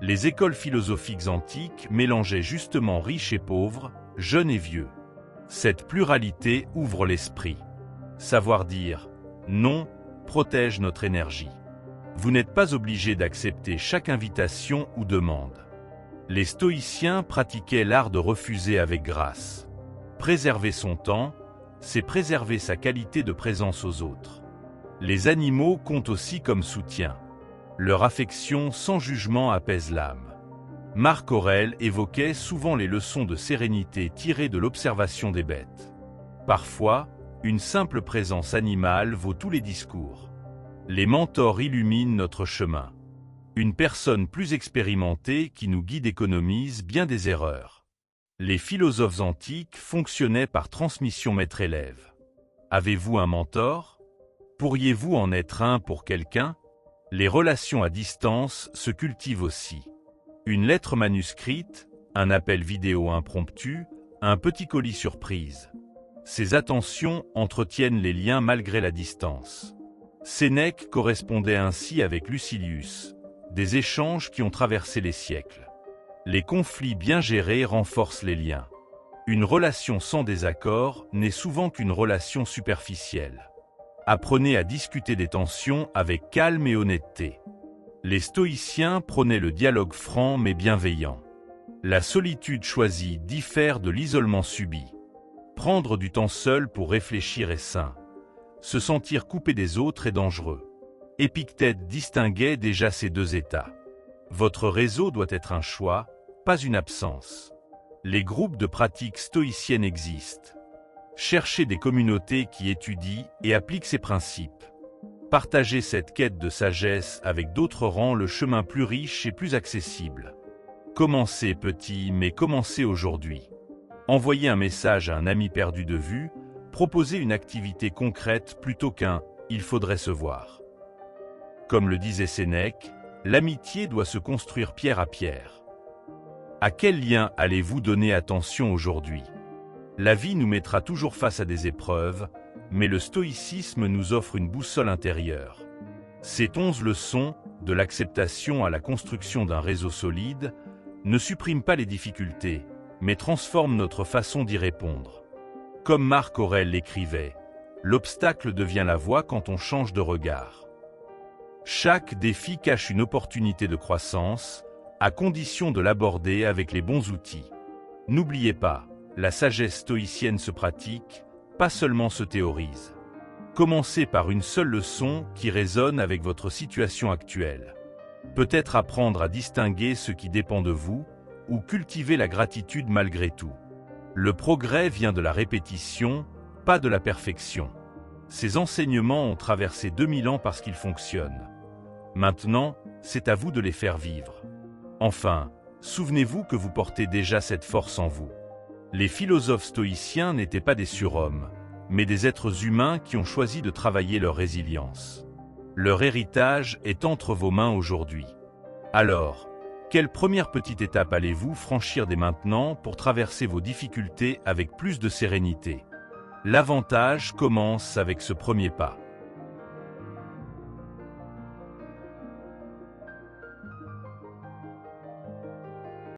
Les écoles philosophiques antiques mélangeaient justement riches et pauvres, jeunes et vieux. Cette pluralité ouvre l'esprit. Savoir dire « non » protège notre énergie. Vous n'êtes pas obligé d'accepter chaque invitation ou demande. Les stoïciens pratiquaient l'art de refuser avec grâce. Préserver son temps, c'est préserver sa qualité de présence aux autres. Les animaux comptent aussi comme soutien. Leur affection sans jugement apaise l'âme. Marc Aurèle évoquait souvent les leçons de sérénité tirées de l'observation des bêtes. Parfois, une simple présence animale vaut tous les discours. Les mentors illuminent notre chemin. Une personne plus expérimentée qui nous guide économise bien des erreurs. Les philosophes antiques fonctionnaient par transmission maître-élève. Avez-vous un mentor? Pourriez-vous en être un pour quelqu'un? Les relations à distance se cultivent aussi. Une lettre manuscrite, un appel vidéo impromptu, un petit colis surprise. Ces attentions entretiennent les liens malgré la distance. Sénèque correspondait ainsi avec Lucilius, des échanges qui ont traversé les siècles. Les conflits bien gérés renforcent les liens. Une relation sans désaccord n'est souvent qu'une relation superficielle. Apprenez à discuter des tensions avec calme et honnêteté. Les stoïciens prônaient le dialogue franc mais bienveillant. La solitude choisie diffère de l'isolement subi. Prendre du temps seul pour réfléchir est sain. Se sentir coupé des autres est dangereux. Épictète distinguait déjà ces deux états. Votre réseau doit être un choix, pas une absence. Les groupes de pratiques stoïciennes existent. Cherchez des communautés qui étudient et appliquent ces principes. Partager cette quête de sagesse avec d'autres rend le chemin plus riche et plus accessible. Commencez petit, mais commencez aujourd'hui. Envoyez un message à un ami perdu de vue, proposez une activité concrète plutôt qu'un « il faudrait se voir ». Comme le disait Sénèque, l'amitié doit se construire pierre à pierre. À quel lien allez-vous donner attention aujourd'hui? La vie nous mettra toujours face à des épreuves, mais le stoïcisme nous offre une boussole intérieure. Ces 11 leçons, de l'acceptation à la construction d'un réseau solide, ne suppriment pas les difficultés, mais transforment notre façon d'y répondre. Comme Marc Aurèle l'écrivait, l'obstacle devient la voie quand on change de regard. Chaque défi cache une opportunité de croissance, à condition de l'aborder avec les bons outils. N'oubliez pas, la sagesse stoïcienne se pratique, pas seulement se théorise. Commencez par une seule leçon qui résonne avec votre situation actuelle. Peut-être apprendre à distinguer ce qui dépend de vous, ou cultiver la gratitude malgré tout. Le progrès vient de la répétition, pas de la perfection. Ces enseignements ont traversé 2000 ans parce qu'ils fonctionnent. Maintenant, c'est à vous de les faire vivre. Enfin, souvenez-vous que vous portez déjà cette force en vous. Les philosophes stoïciens n'étaient pas des surhommes, mais des êtres humains qui ont choisi de travailler leur résilience. Leur héritage est entre vos mains aujourd'hui. Alors, quelle première petite étape allez-vous franchir dès maintenant pour traverser vos difficultés avec plus de sérénité? L'avantage commence avec ce premier pas.